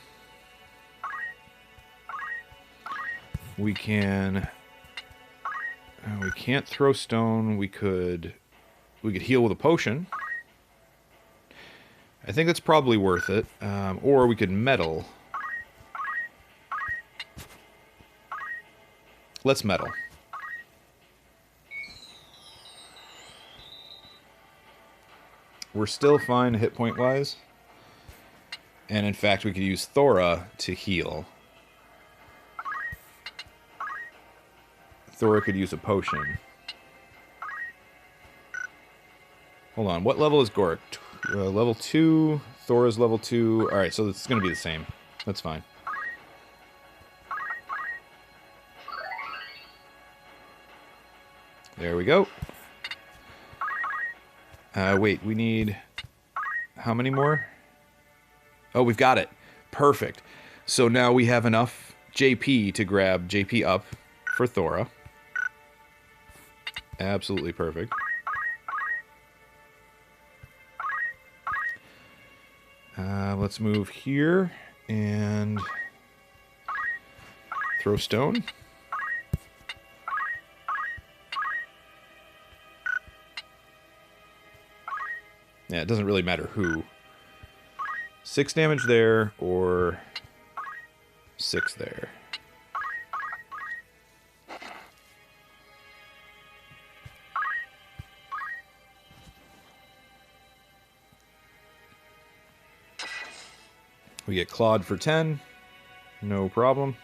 We can... we can't throw stone. We could heal with a potion. I think that's probably worth it. Or we could metal. Let's metal. We're still fine hit point wise. And in fact, we could use Thora to heal. Thora could use a potion. Hold on, what level is Goric? Level 2. Thora's level 2. Alright, so it's going to be the same. That's fine. There we go. Wait, we need... How many more? Oh, we've got it. Perfect. So now we have enough JP to grab JP up for Thora. Absolutely perfect. Let's move here and throw stone. Yeah, it doesn't really matter who. 6 damage there, or 6 there. We get Clawed for 10. No problem.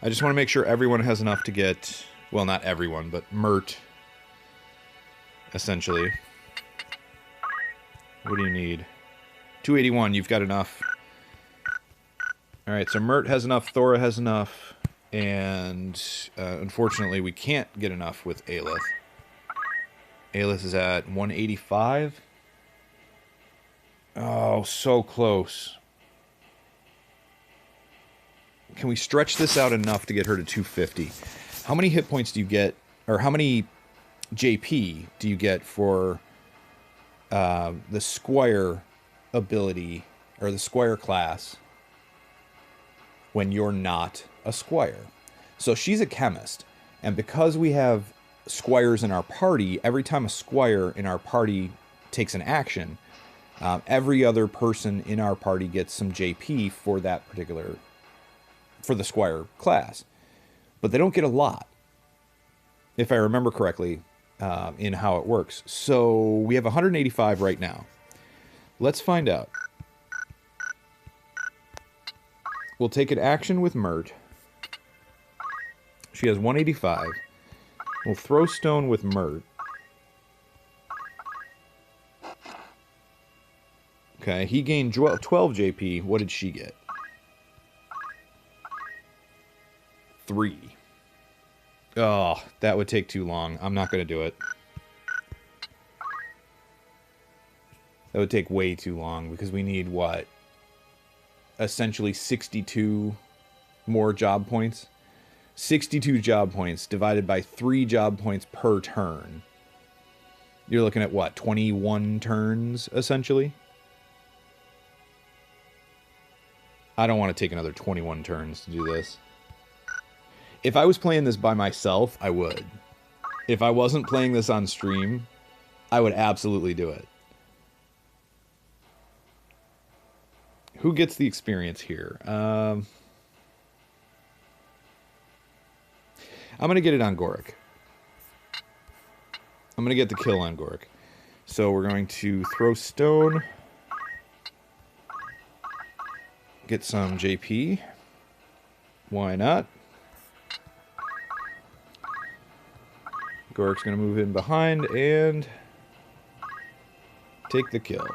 I just want to make sure everyone has enough to get... Well, not everyone, but Mert. Essentially. What do you need? 281, you've got enough. Alright, so Mert has enough, Thora has enough, and unfortunately we can't get enough with Aelith. Aelith is at 185. Oh, so close. Can we stretch this out enough to get her to 250? How many hit points do you get, or how many JP do you get for the Squire ability, or the Squire class, when you're not a Squire? So she's a chemist, and because we have squires in our party, every time a squire in our party takes an action, every other person in our party gets some JP for that particular, for the squire class. But they don't get a lot, if I remember correctly, in how it works. So we have 185 right now. Let's find out. We'll take an action with Mert. She has 185. We'll throw stone with Mert. Okay, he gained 12 JP. What did she get? 3. Oh, that would take too long. I'm not going to do it. That would take way too long because we need, what? Essentially 62 more job points. 62 job points divided by 3 job points per turn. You're looking at, what, 21 turns, essentially? I don't want to take another 21 turns to do this. If I was playing this by myself, I would. If I wasn't playing this on stream, I would absolutely do it. Who gets the experience here? I'm going to get it on Goric. I'm going to get the kill on Goric. So we're going to throw stone. Get some JP. Why not? Gorik's going to move in behind and take the kill.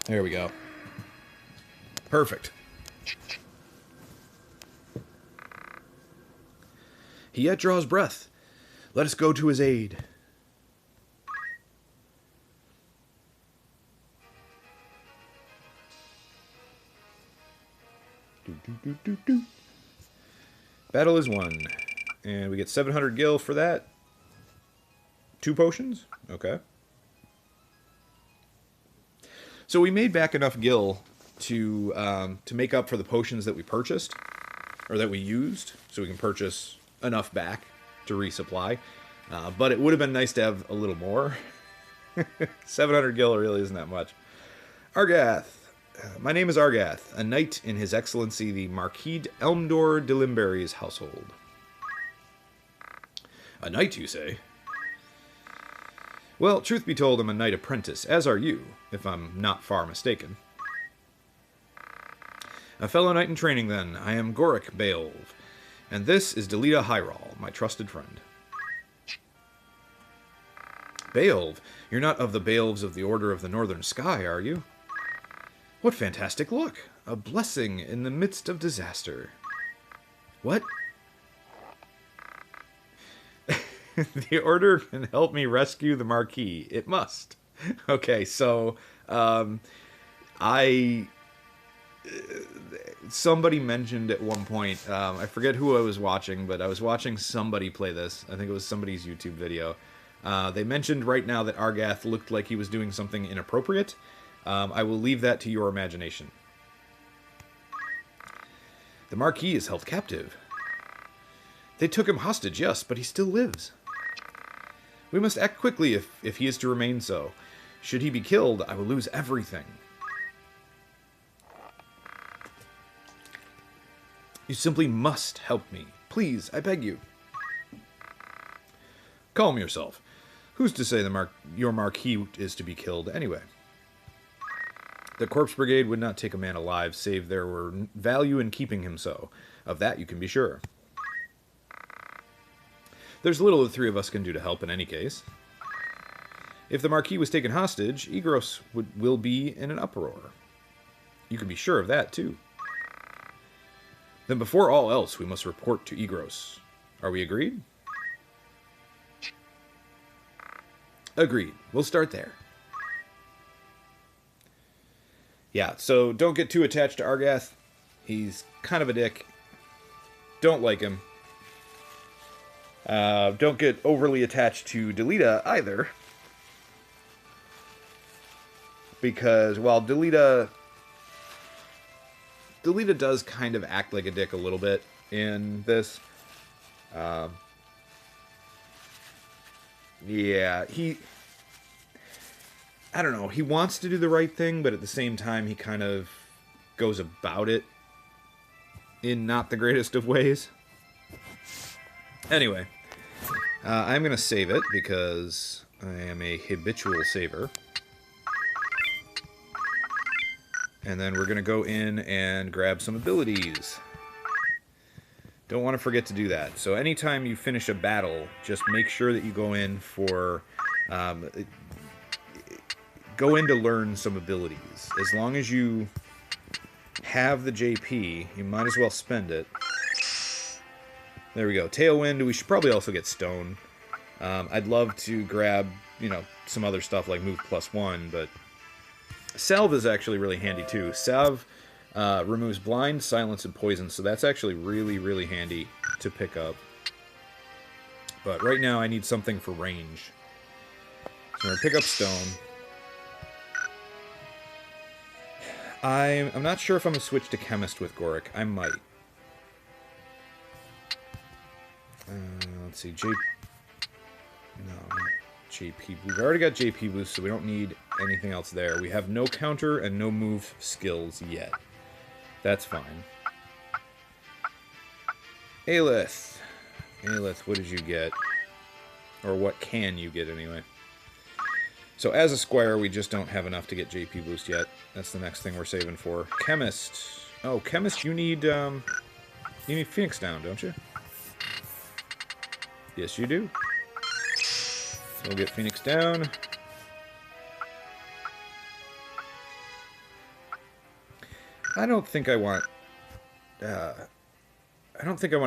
There we go. Perfect. He yet draws breath. Let us go to his aid. Battle is won. And we get 700 gil for that. 2 potions? Okay. So we made back enough gil to make up for the potions that we purchased, or that we used, so we can purchase enough back to resupply. But it would have been nice to have a little more. 700 gil really isn't that much. Argath. My name is Argath, a knight in His Excellency the Marquis Elmdor de Limberry's household. A knight, you say? Well, truth be told, I'm a knight apprentice, as are you, if I'm not far mistaken. A fellow knight in training, then. I am Goric Beowulf, and this is Delita Hyrule, my trusted friend. Beowulf? You're not of the Beowulfs of the Order of the Northern Sky, are you? What fantastic luck! A blessing in the midst of disaster. What? The Order can help me rescue the Marquis. It must. Okay, so, somebody mentioned at one point, I forget who I was watching, but I was watching somebody play this. I think it was somebody's YouTube video. They mentioned right now that Argath looked like he was doing something inappropriate. I will leave that to your imagination. The Marquis is held captive. They took him hostage, yes, but he still lives. We must act quickly if he is to remain so. Should he be killed, I will lose everything. You simply must help me. Please, I beg you. Calm yourself. Who's to say your Marquis is to be killed anyway? The Corpse Brigade would not take a man alive, save there were value in keeping him so. Of that you can be sure. There's little the 3 of us can do to help in any case. If the Marquis was taken hostage, Igros will be in an uproar. You can be sure of that, too. Then before all else, we must report to Igros. Are we agreed? Agreed. We'll start there. Yeah, so don't get too attached to Argath. He's kind of a dick. Don't like him. Don't get overly attached to Delita either. Because while Delita does kind of act like a dick a little bit in this, Yeah, I don't know, he wants to do the right thing, but at the same time, he kind of goes about it in not the greatest of ways. Anyway, I'm going to save it because I am a habitual saver. And then we're going to go in and grab some abilities. Don't want to forget to do that. So anytime you finish a battle, just make sure that you go in for... go in to learn some abilities. As long as you have the JP, you might as well spend it. There we go. Tailwind. We should probably also get Stone. I'd love to grab, some other stuff like Move +1, but Salve is actually really handy too. Salve removes Blind, Silence, and Poison, so that's actually really, really handy to pick up. But right now I need something for range. So I'm going to pick up Stone. I'm not sure if I'm going to switch to Chemist with Goric. I might. Let's see. No, not JP. We've already got JP boost, so we don't need anything else there. We have no counter and no move skills yet. That's fine. Aelith. Aelith, what did you get? Or what can you get, anyway? So as a Squire, we just don't have enough to get JP boost yet. That's the next thing we're saving for. Chemist. Oh, Chemist, you need Phoenix Down, don't you? Yes, you do. So we'll get Phoenix Down. I don't think I want to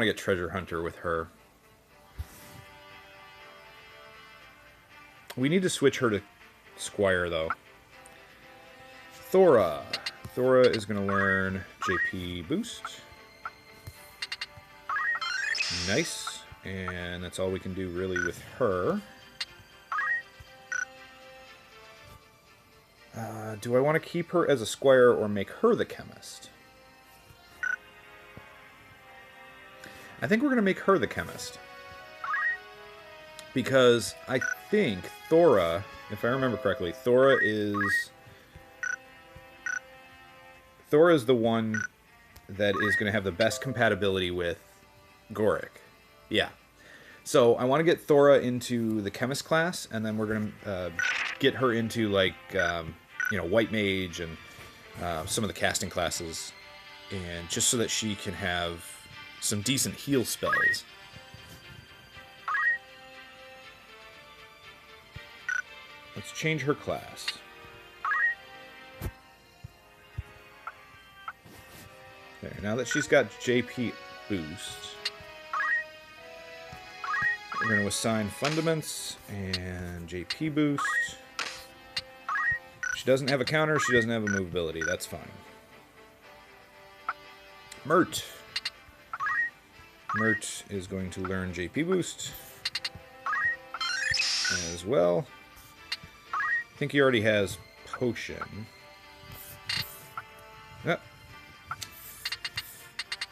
get Treasure Hunter with her. We need to switch her to Squire, though. Thora. Thora is going to learn JP Boost. Nice. And that's all we can do, really, with her. Do I want to keep her as a Squire or make her the Chemist? I think we're going to make her the Chemist. Because I think Thora, if I remember correctly, Thora is the one that is going to have the best compatibility with Goric. Yeah. So I want to get Thora into the Chemist class, and then we're going to get her into, like, White Mage and some of the casting classes, and just so that she can have some decent heal spells. Let's change her class. There, now that she's got JP Boost, we're going to assign Fundaments and JP Boost. She doesn't have a counter, she doesn't have a movability. That's fine. Mert. Mert is going to learn JP Boost as well. I think he already has Potion. Yep.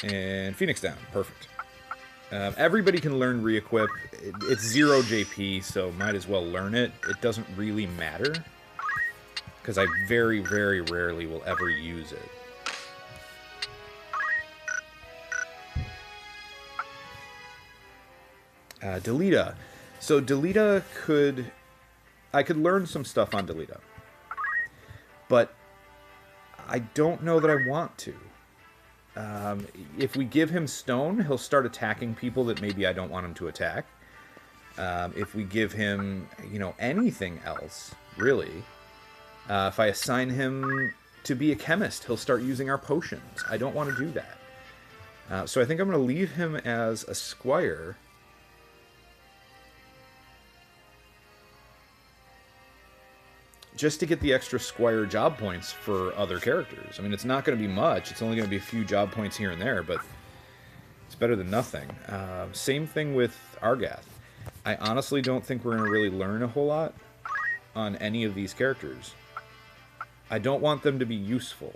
And Phoenix Down. Perfect. Everybody can learn Re-Equip. It's 0 JP, so might as well learn it. It doesn't really matter, because I very, very rarely will ever use it. Delita. So Delita I could learn some stuff on Delita, but I don't know that I want to. If we give him Stone, he'll start attacking people that maybe I don't want him to attack. If we give him, anything else, really, if I assign him to be a Chemist, he'll start using our potions. I don't want to do that. So I think I'm going to leave him as a Squire. Just to get the extra Squire job points for other characters. I mean, it's not going to be much. It's only going to be a few job points here and there, but it's better than nothing. Same thing with Argath. I honestly don't think we're going to really learn a whole lot on any of these characters. I don't want them to be useful.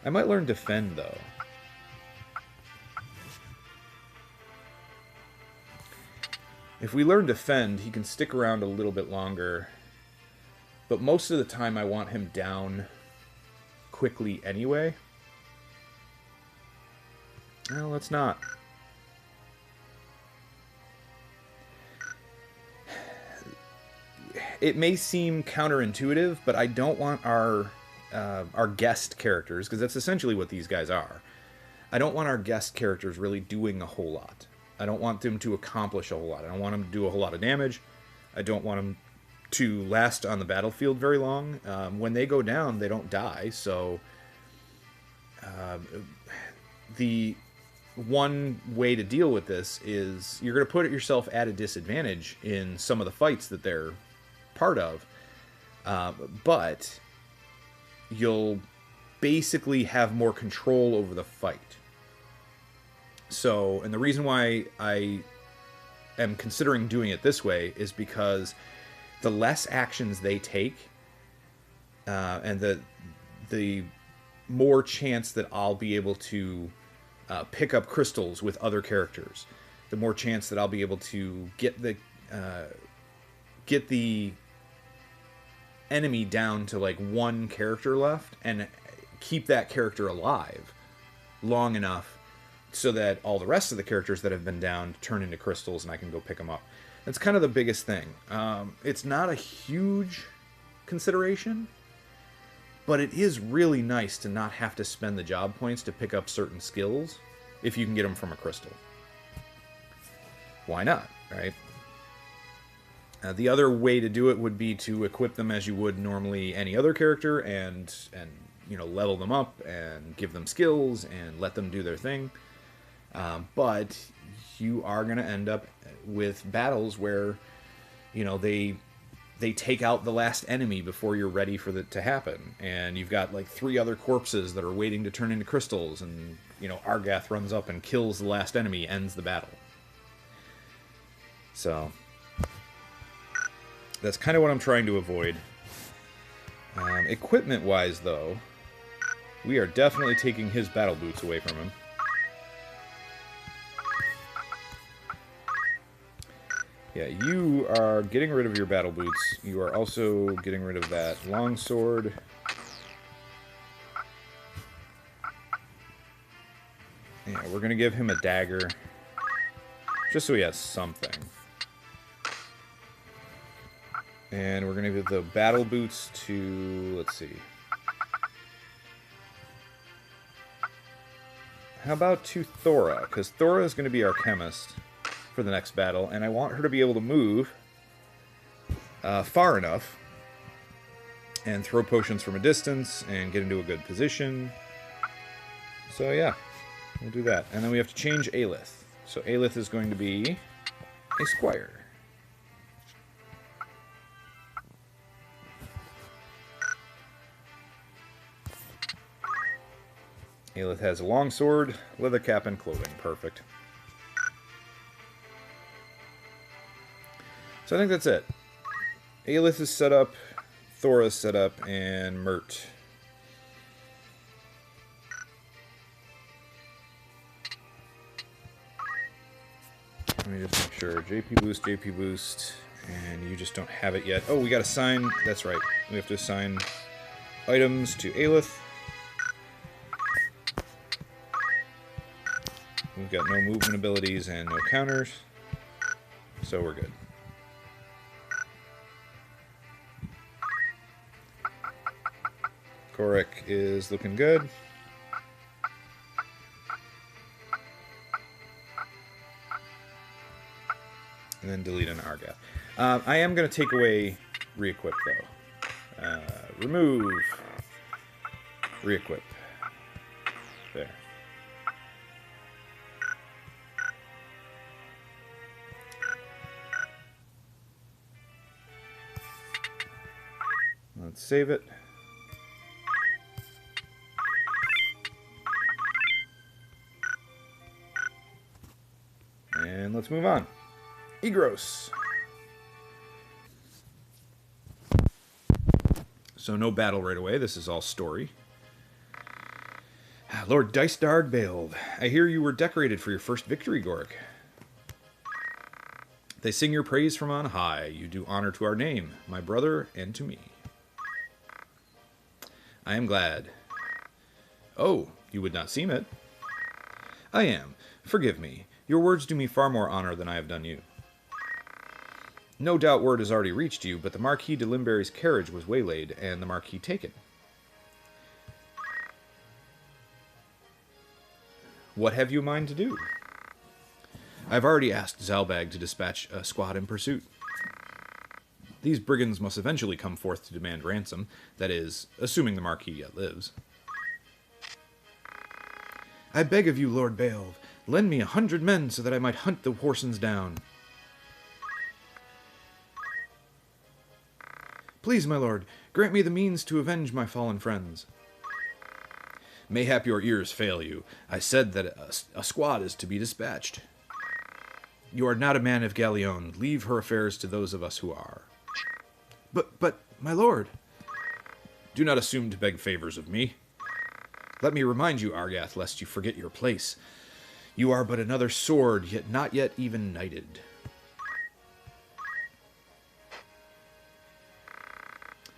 I might learn Defend, though. If we learn Defend, he can stick around a little bit longer. But most of the time I want him down quickly anyway. Well, let's not. It may seem counterintuitive, but I don't want our guest characters, because that's essentially what these guys are. I don't want our guest characters really doing a whole lot. I don't want them to accomplish a whole lot. I don't want them to do a whole lot of damage. I don't want them to last on the battlefield very long. When they go down, they don't die, so the one way to deal with this is you're going to put yourself at a disadvantage in some of the fights that they're part of, but you'll basically have more control over the fight. So, and the reason why I am considering doing it this way is because the less actions they take, and the more chance that I'll be able to pick up crystals with other characters, the more chance that I'll be able to get the enemy down to like one character left and keep that character alive long enough so that all the rest of the characters that have been down turn into crystals and I can go pick them up. That's kind of the biggest thing. It's not a huge consideration, but it is really nice to not have to spend the job points to pick up certain skills if you can get them from a crystal. Why not, right? The other way to do it would be to equip them as you would normally any other character and you know, level them up and give them skills and let them do their thing. But you are going to end up with battles where, you know, they take out the last enemy before you're ready for it to happen. And you've got like 3 other corpses that are waiting to turn into crystals. And, you know, Argath runs up and kills the last enemy, ends the battle. So that's kind of what I'm trying to avoid. Equipment-wise, though, we are definitely taking his battle boots away from him. Yeah, you are getting rid of your battle boots. You are also getting rid of that longsword. Yeah, we're going to give him a dagger, just so he has something. And we're going to give the battle boots to, let's see. How about to Thora? Because Thora is going to be our chemist for the next battle, and I want her to be able to move far enough and throw potions from a distance and get into a good position. So yeah, we'll do that. And then we have to change Aelith. So Aelith is going to be a squire. Aelith has a longsword, leather cap, and clothing. Perfect. So I think that's it. Aelith is set up, Thora's set up, and Mert. Let me just make sure. JP boost, and you just don't have it yet. Oh, we got to assign. That's right. We have to assign items to Aelith. We've got no movement abilities and no counters, so we're good. Korek is looking good. And then delete an Argath. I am going to take away re-equip, though. Remove. Re-equip. There. Let's save it. And let's move on. Egros. So no battle right away. This is all story. Lord Dicedarg Bailed. I hear you were decorated for your first victory, Gork. They sing your praise from on high. You do honor to our name, my brother, and to me. I am glad. Oh, you would not seem it. I am. Forgive me. Your words do me far more honor than I have done you. No doubt word has already reached you, but the Marquis de Limberry's carriage was waylaid, and the Marquis taken. What have you a mind to do? I have already asked Zalbag to dispatch a squad in pursuit. These brigands must eventually come forth to demand ransom, that is, assuming the Marquis yet lives. I beg of you, Lord Beowulf, lend me 100 men so that I might hunt the Horsens down. Please, my lord, grant me the means to avenge my fallen friends. Mayhap your ears fail you. I said that a squad is to be dispatched. You are not a man of Galyone. Leave her affairs to those of us who are. But, my lord... Do not assume to beg favors of me. Let me remind you, Argath, lest you forget your place. You are but another sword, yet not yet even knighted.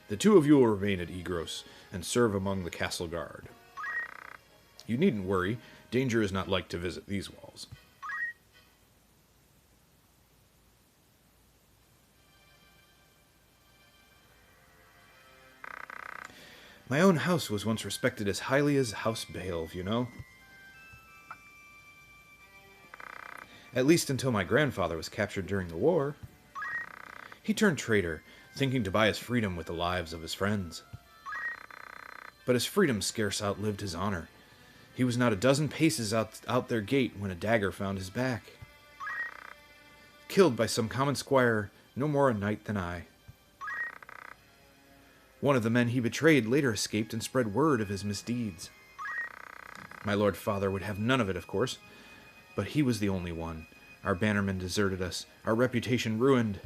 The two of you will remain at Egros and serve among the castle guard. You needn't worry. Danger is not like to visit these walls. My own house was once respected as highly as House Beowulf, you know. At least until my grandfather was captured during the war. He turned traitor, thinking to buy his freedom with the lives of his friends. But his freedom scarce outlived his honor. He was not a dozen paces out their gate when a dagger found his back. Killed by some common squire, no more a knight than I. One of the men he betrayed later escaped and spread word of his misdeeds. My lord father would have none of it, of course, but he was the only one. Our bannermen deserted us, our reputation ruined.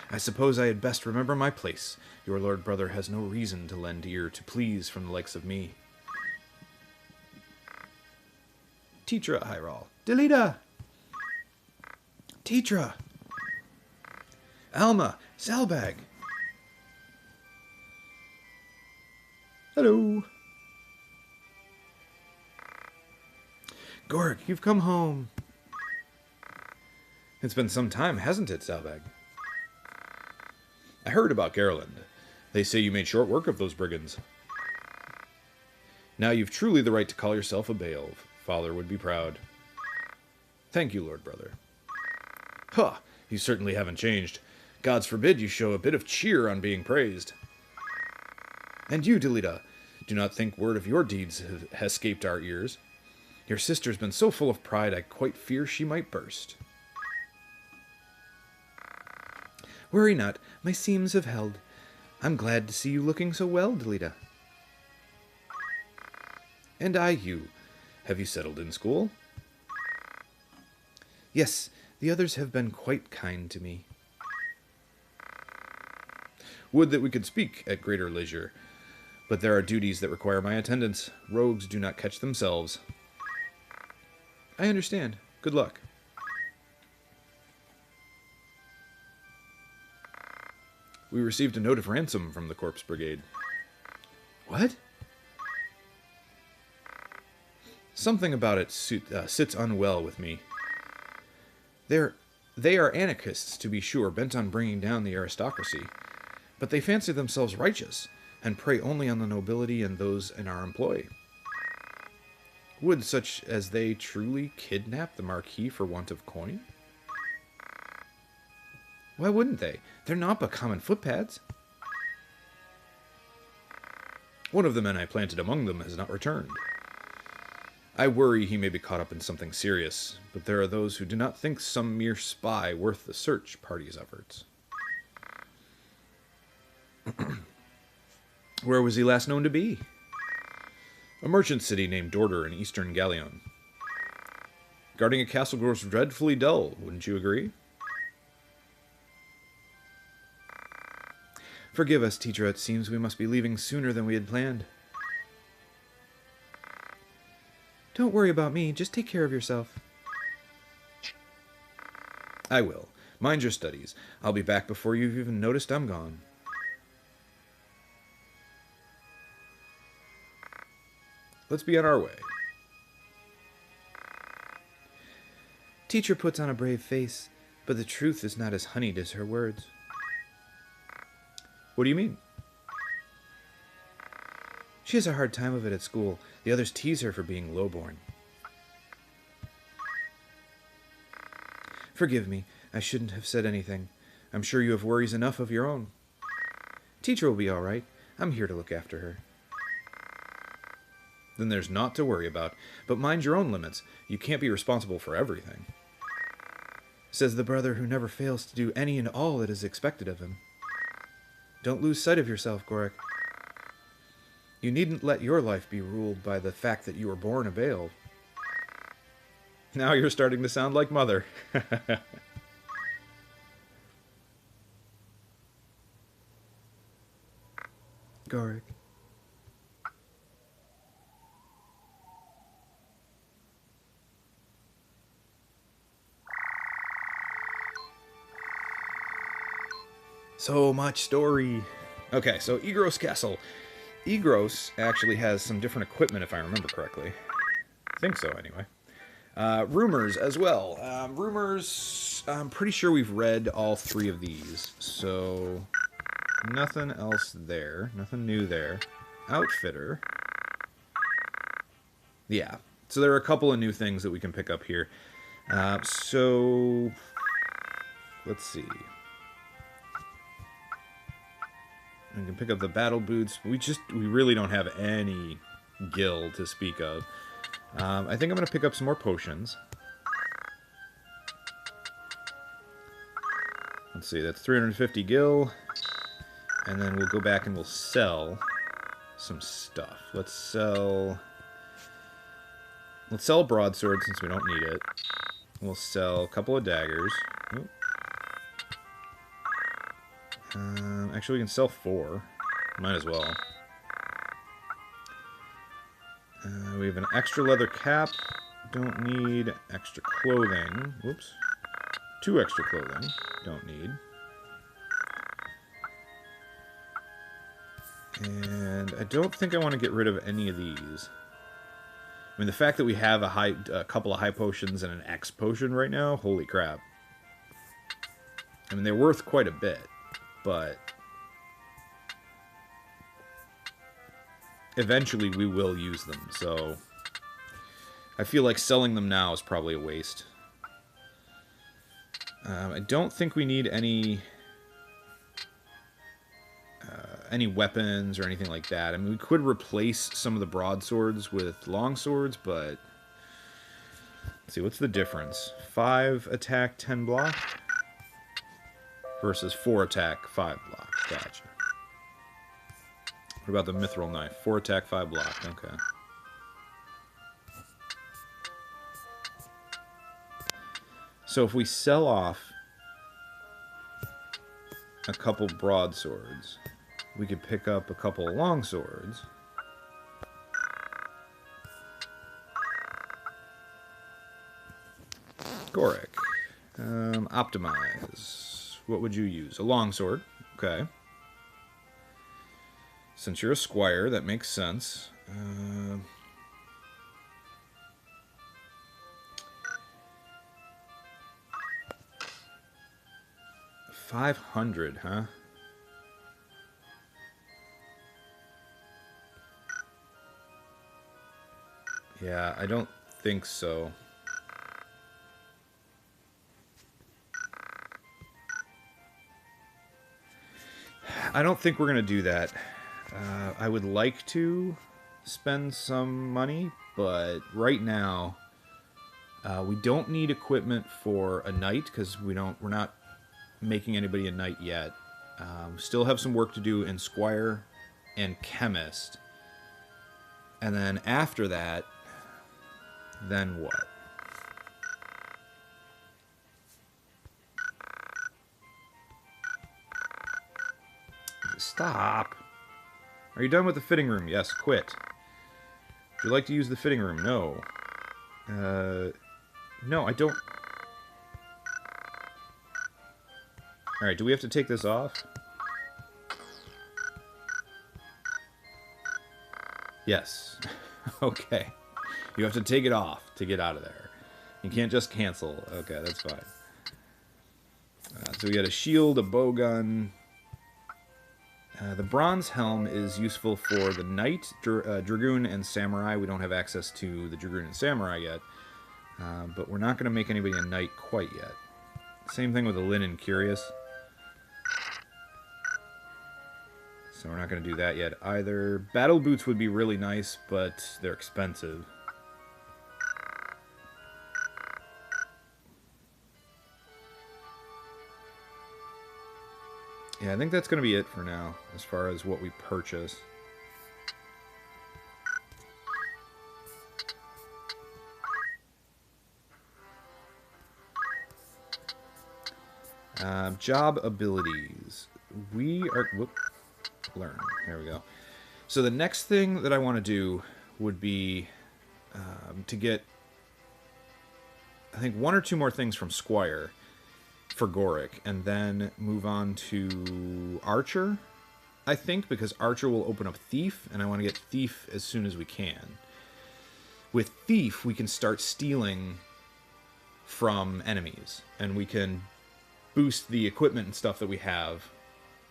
I suppose I had best remember my place. Your lord brother has no reason to lend ear to pleas from the likes of me. Tetra, Hyrule. Delita! Tetra! Alma! Zalbag! Hello! Gork, you've come home. It's been some time, hasn't it, Zalbag? I heard about Garyland. They say you made short work of those brigands. Now you've truly the right to call yourself a Beowulf. Father would be proud. Thank you, Lord Brother. Huh, you certainly haven't changed. Gods forbid you show a bit of cheer on being praised. And you, Delita, do not think word of your deeds has escaped our ears. Your sister's been so full of pride I quite fear she might burst. Worry not, my seams have held. I'm glad to see you looking so well, Delita. And I you. Have you settled in school? Yes, the others have been quite kind to me. Would that we could speak at greater leisure, but there are duties that require my attendance. Rogues do not catch themselves. I understand. Good luck. We received a note of ransom from the Corpse Brigade. What? Something about it sits unwell with me. They are anarchists, to be sure, bent on bringing down the aristocracy, but they fancy themselves righteous, and prey only on the nobility and those in our employ. Would such as they truly kidnap the Marquis for want of coin? Why wouldn't they? They're not but common footpads. One of the men I planted among them has not returned. I worry he may be caught up in something serious, but there are those who do not think some mere spy worth the search party's efforts. Where was he last known to be? A merchant city named Dorder in eastern Galyone. Guarding a castle grows dreadfully dull, wouldn't you agree? Forgive us, Teacher, it seems we must be leaving sooner than we had planned. Don't worry about me. Just take care of yourself. I will. Mind your studies. I'll be back before you've even noticed I'm gone. Let's be on our way. Teacher puts on a brave face, but the truth is not as honeyed as her words. What do you mean? She has a hard time of it at school. The others tease her for being lowborn. Forgive me. I shouldn't have said anything. I'm sure you have worries enough of your own. Teacher will be all right. I'm here to look after her. Then there's naught to worry about. But mind your own limits. You can't be responsible for everything. Says the brother who never fails to do any and all that is expected of him. Don't lose sight of yourself, Gorik. You needn't let your life be ruled by the fact that you were born a Veil. Now you're starting to sound like Mother. Gorik. So much story. Okay, so Egros Castle. Egros actually has some different equipment, if I remember correctly. I think so, anyway. Rumors as well. Rumors, I'm pretty sure we've read all three of these, so nothing else there. Nothing new there. Outfitter. Yeah, so there are a couple of new things that we can pick up here. So, let's see. We can pick up the battle boots. We really don't have any gil to speak of. I think I'm going to pick up some more potions. Let's see, that's 350 gil. And then we'll go back and we'll sell some stuff. Let's sell a broadsword since we don't need it. We'll sell a couple of daggers. Oop. Actually, we can sell 4. Might as well. We have an extra leather cap. Don't need extra clothing. Whoops. 2 extra clothing. Don't need. And I don't think I want to get rid of any of these. I mean, the fact that we have a couple of high potions and an X potion right now, holy crap. I mean, they're worth quite a bit, but eventually we will use them, so I feel like selling them now is probably a waste. I don't think we need any weapons or anything like that. I mean, we could replace some of the broadswords with longswords, but let's see, what's the difference? 5 attack, 10 block versus 4 attack, 5 block. Gotcha. What about the mithril knife? 4 attack, 5 block. Okay. So if we sell off a couple broadswords, we could pick up a couple of longswords. Gorik. Optimize. What would you use? A longsword. Okay. Since you're a squire, that makes sense. 500, huh? Yeah, I don't think so. I don't think we're going to do that. I would like to spend some money, but right now we don't need equipment for a knight because we're not making anybody a knight yet. Still have some work to do in Squire and Chemist. And then after that, then what? Stop. Are you done with the fitting room? Yes, quit. Would you like to use the fitting room? No. No, I don't... Alright, do we have to take this off? Yes. Okay. You have to take it off to get out of there. You can't just cancel. Okay, that's fine. So we got a shield, a bowgun. The bronze helm is useful for the knight, dragoon, and samurai. We don't have access to the dragoon and samurai yet. But we're not going to make anybody a knight quite yet. Same thing with the linen curious. So we're not going to do that yet either. Battle boots would be really nice, but they're expensive. Yeah, I think that's going to be it for now, as far as what we purchase. Job abilities. We are... Whoop. Learn. There we go. So the next thing that I want to do would be to get, I think, 1 or 2 more things from Squire for Goric, and then move on to Archer, I think, because Archer will open up Thief, and I want to get Thief as soon as we can. With Thief, we can start stealing from enemies, and we can boost the equipment and stuff that we have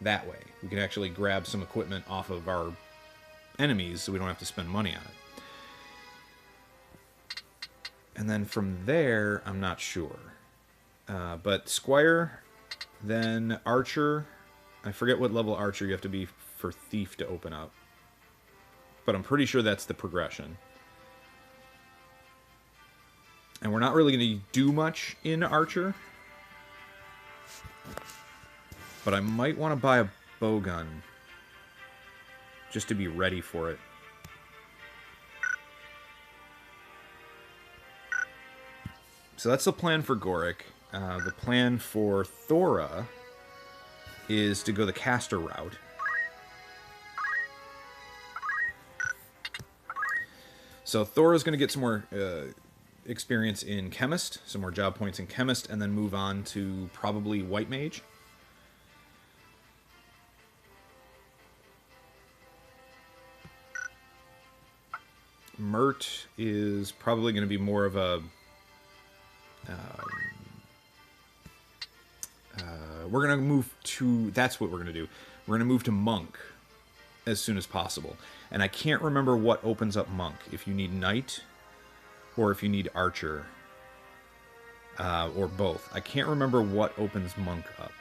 that way. We can actually grab some equipment off of our enemies so we don't have to spend money on it. And then from there, I'm not sure. But Squire, then Archer. I forget what level Archer you have to be for Thief to open up. But I'm pretty sure that's the progression. And we're not really going to do much in Archer. But I might want to buy a bowgun. Just to be ready for it. So that's the plan for Goric. The plan for Thora is to go the caster route. So Thora's going to get some more experience in Chemist, some more job points in Chemist, and then move on to probably White Mage. Mert is probably going to be more of a... we're going to move to... That's what we're going to do. We're going to move to Monk as soon as possible. And I can't remember what opens up Monk. If you need Knight or if you need Archer. Or both. I can't remember what opens Monk up.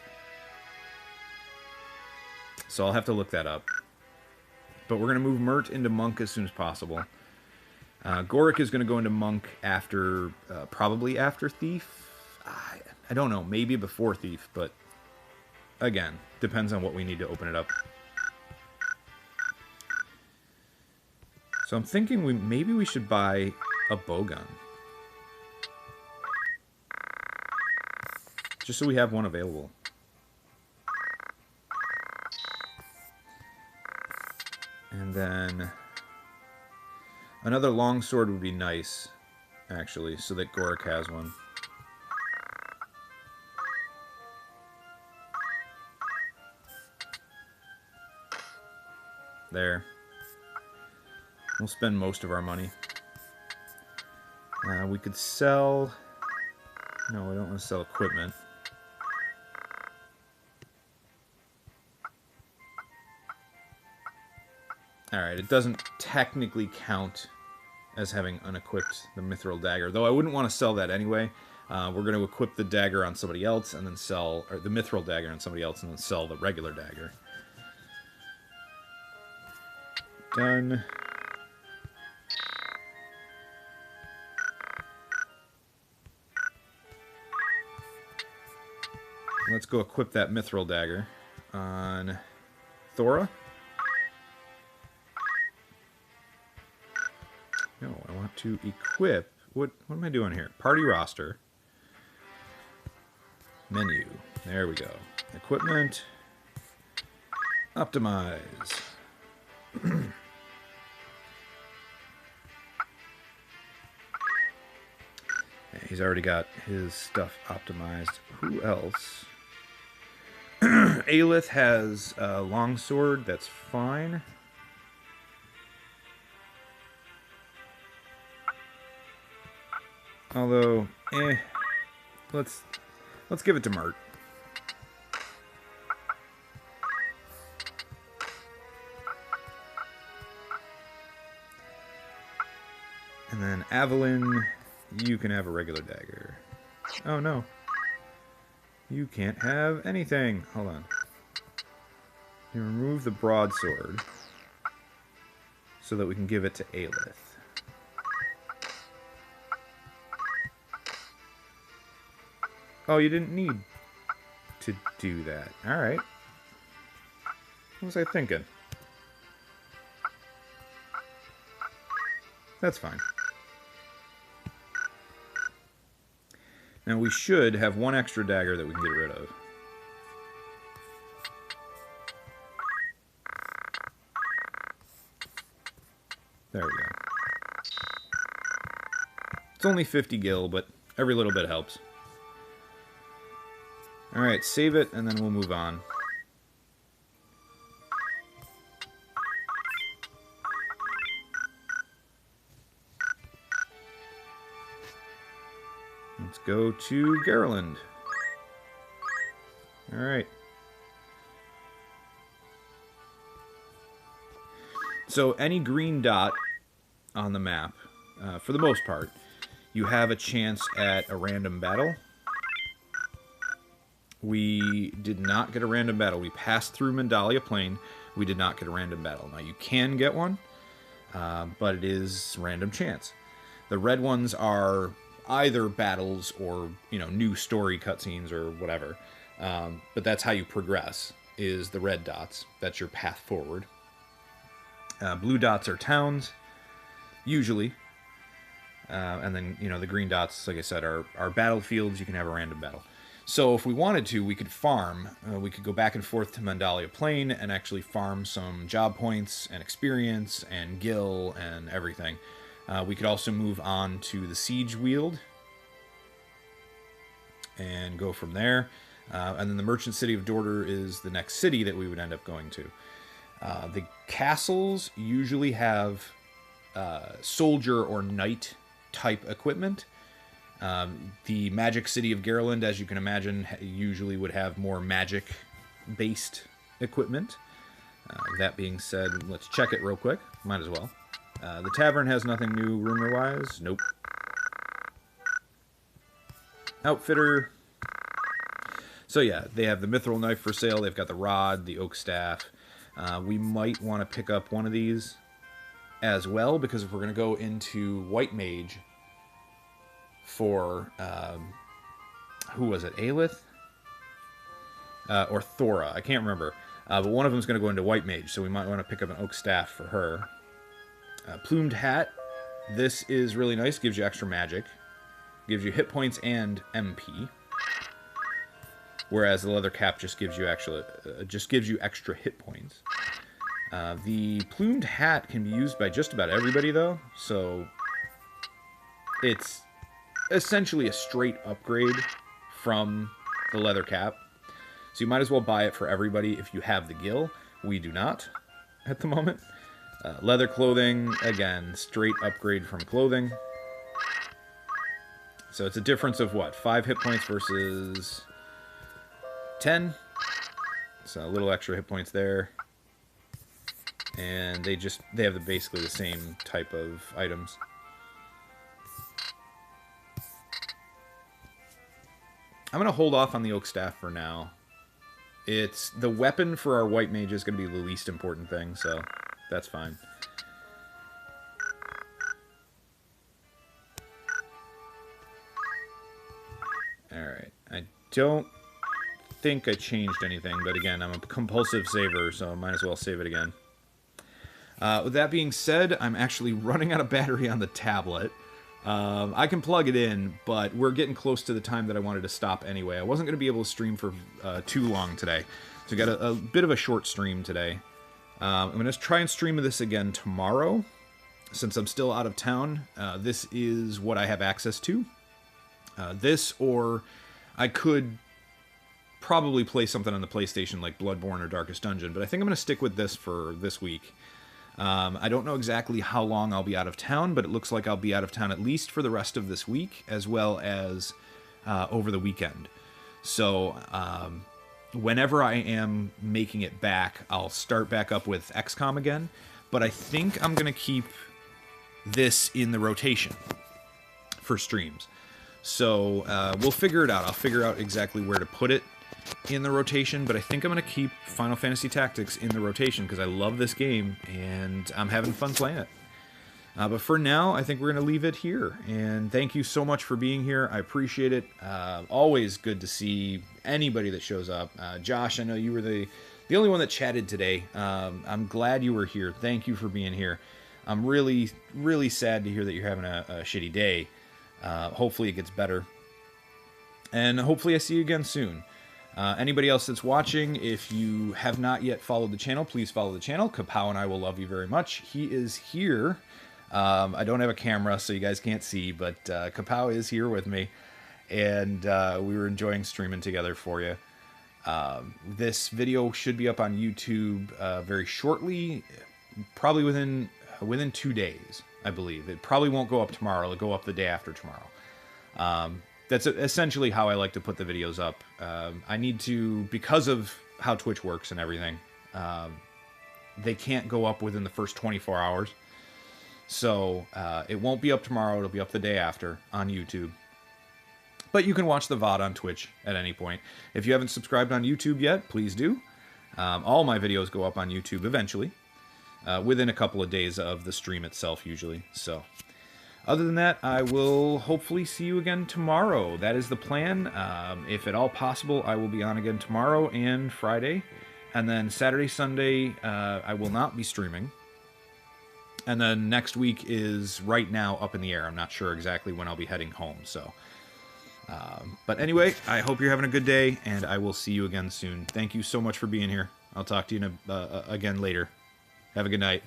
So I'll have to look that up. But we're going to move Mert into Monk as soon as possible. Goric is going to go into Monk after... probably after Thief. I don't know. Maybe before Thief, but... Again, depends on what we need to open it up. So I'm thinking maybe we should buy a bowgun. Just so we have one available. And then... Another longsword would be nice, actually, so that Goric has one. There. We'll spend most of our money. We could sell... No, we don't want to sell equipment. Alright, it doesn't technically count as having unequipped the Mithril Dagger, though I wouldn't want to sell that anyway. We're going to equip the dagger on somebody else, and then sell... Or the Mithril Dagger on somebody else, and then sell the regular dagger. Done. Let's go equip that Mithril Dagger on Thora. No, I want to equip... What am I doing here? Party roster. Menu. There we go. Equipment. Optimize. He's already got his stuff optimized. Who else? Aelith has a longsword. That's fine. Although, let's give it to Mert. And then Avalyn, you can have a regular dagger. Oh no. You can't have anything. Hold on. You remove the broadsword so that we can give it to Aelith. Oh, you didn't need to do that. Alright. What was I thinking? That's fine. Now we should have one extra dagger that we can get rid of. There we go. It's only 50 gil, but every little bit helps. Alright, save it, and then we'll move on. Let's go to Garyland. Alright. So any green dot on the map, for the most part, you have a chance at a random battle. We did not get a random battle. We passed through Mandalia Plain. We did not get a random battle. Now, you can get one, but it is random chance. The red ones are either battles or, you know, new story cutscenes or whatever. But that's how you progress, is the red dots. That's your path forward. Blue dots are towns, usually. And then, you know, the green dots, like I said, are battlefields. You can have a random battle. So if we wanted to, we could farm. We could go back and forth to Mandalia Plain and actually farm some job points and experience and gil and everything. We could also move on to the Siege Weald and go from there. And then the Merchant City of Dorter is the next city that we would end up going to. The castles usually have soldier or knight type equipment. The Magic City of Garyland, as you can imagine, usually would have more magic-based equipment. That being said, let's check it real quick. Might as well. The tavern has nothing new rumor-wise. Nope. Outfitter. So yeah, they have the mithril knife for sale. They've got the rod, the oak staff. We might want to pick up one of these as well, because if we're going to go into White Mage for, who was it, Aelith? Or Thora, I can't remember. But one of them is going to go into White Mage, so we might want to pick up an oak staff for her. Plumed Hat, this is really nice, gives you extra magic. Gives you hit points and MP. Whereas the leather cap just gives you extra hit points. The plumed hat can be used by just about everybody, though, so it's essentially a straight upgrade from the leather cap. So you might as well buy it for everybody if you have the gil. We do not at the moment. Leather clothing, again, straight upgrade from clothing. So it's a difference of what? 5 hit points versus 10. So a little extra hit points there. And they have basically the same type of items. I'm going to hold off on the oak staff for now. It's the weapon for our white mage is going to be the least important thing, so that's fine. Alright, I don't think I changed anything, but again, I'm a compulsive saver, so I might as well save it again. With that being said, I'm actually running out of battery on the tablet. I can plug it in, but we're getting close to the time that I wanted to stop anyway. I wasn't going to be able to stream for too long today, so I got a bit of a short stream today. I'm going to try and stream this again tomorrow, since I'm still out of town. This is what I have access to. This, or I could probably play something on the PlayStation like Bloodborne or Darkest Dungeon, but I think I'm going to stick with this for this week. I don't know exactly how long I'll be out of town, but it looks like I'll be out of town at least for the rest of this week, as well as over the weekend. So whenever I am making it back, I'll start back up with XCOM again, but I think I'm going to keep this in the rotation for streams. So we'll figure it out. I'll figure out exactly where to put it in the rotation, but I think I'm going to keep Final Fantasy Tactics in the rotation because I love this game and I'm having fun playing it. But for now, I think we're going to leave it here. And thank you so much for being here. I appreciate it. Always good to see anybody that shows up. Josh, I know you were the only one that chatted today. I'm glad you were here. Thank you for being here. I'm really, really sad to hear that you're having a shitty day. Hopefully it gets better. And hopefully I see you again soon. Anybody else that's watching, if you have not yet followed the channel, please follow the channel. Kapow and I will love you very much. He is here. I don't have a camera, so you guys can't see, but Kapow is here with me. And we were enjoying streaming together for you. This video should be up on YouTube very shortly, probably within 2 days, I believe. It probably won't go up tomorrow. It'll go up the day after tomorrow. That's essentially how I like to put the videos up. I need to, because of how Twitch works and everything, they can't go up within the first 24 hours. So it won't be up tomorrow. It'll be up the day after on YouTube. But you can watch the VOD on Twitch at any point. If you haven't subscribed on YouTube yet, please do. All my videos go up on YouTube eventually, within a couple of days of the stream itself usually. So other than that, I will hopefully see you again tomorrow. That is the plan. If at all possible, I will be on again tomorrow and Friday. And then Saturday, Sunday, I will not be streaming. And then next week is right now up in the air. I'm not sure exactly when I'll be heading home. So, but anyway, I hope you're having a good day, and I will see you again soon. Thank you so much for being here. I'll talk to you again later. Have a good night.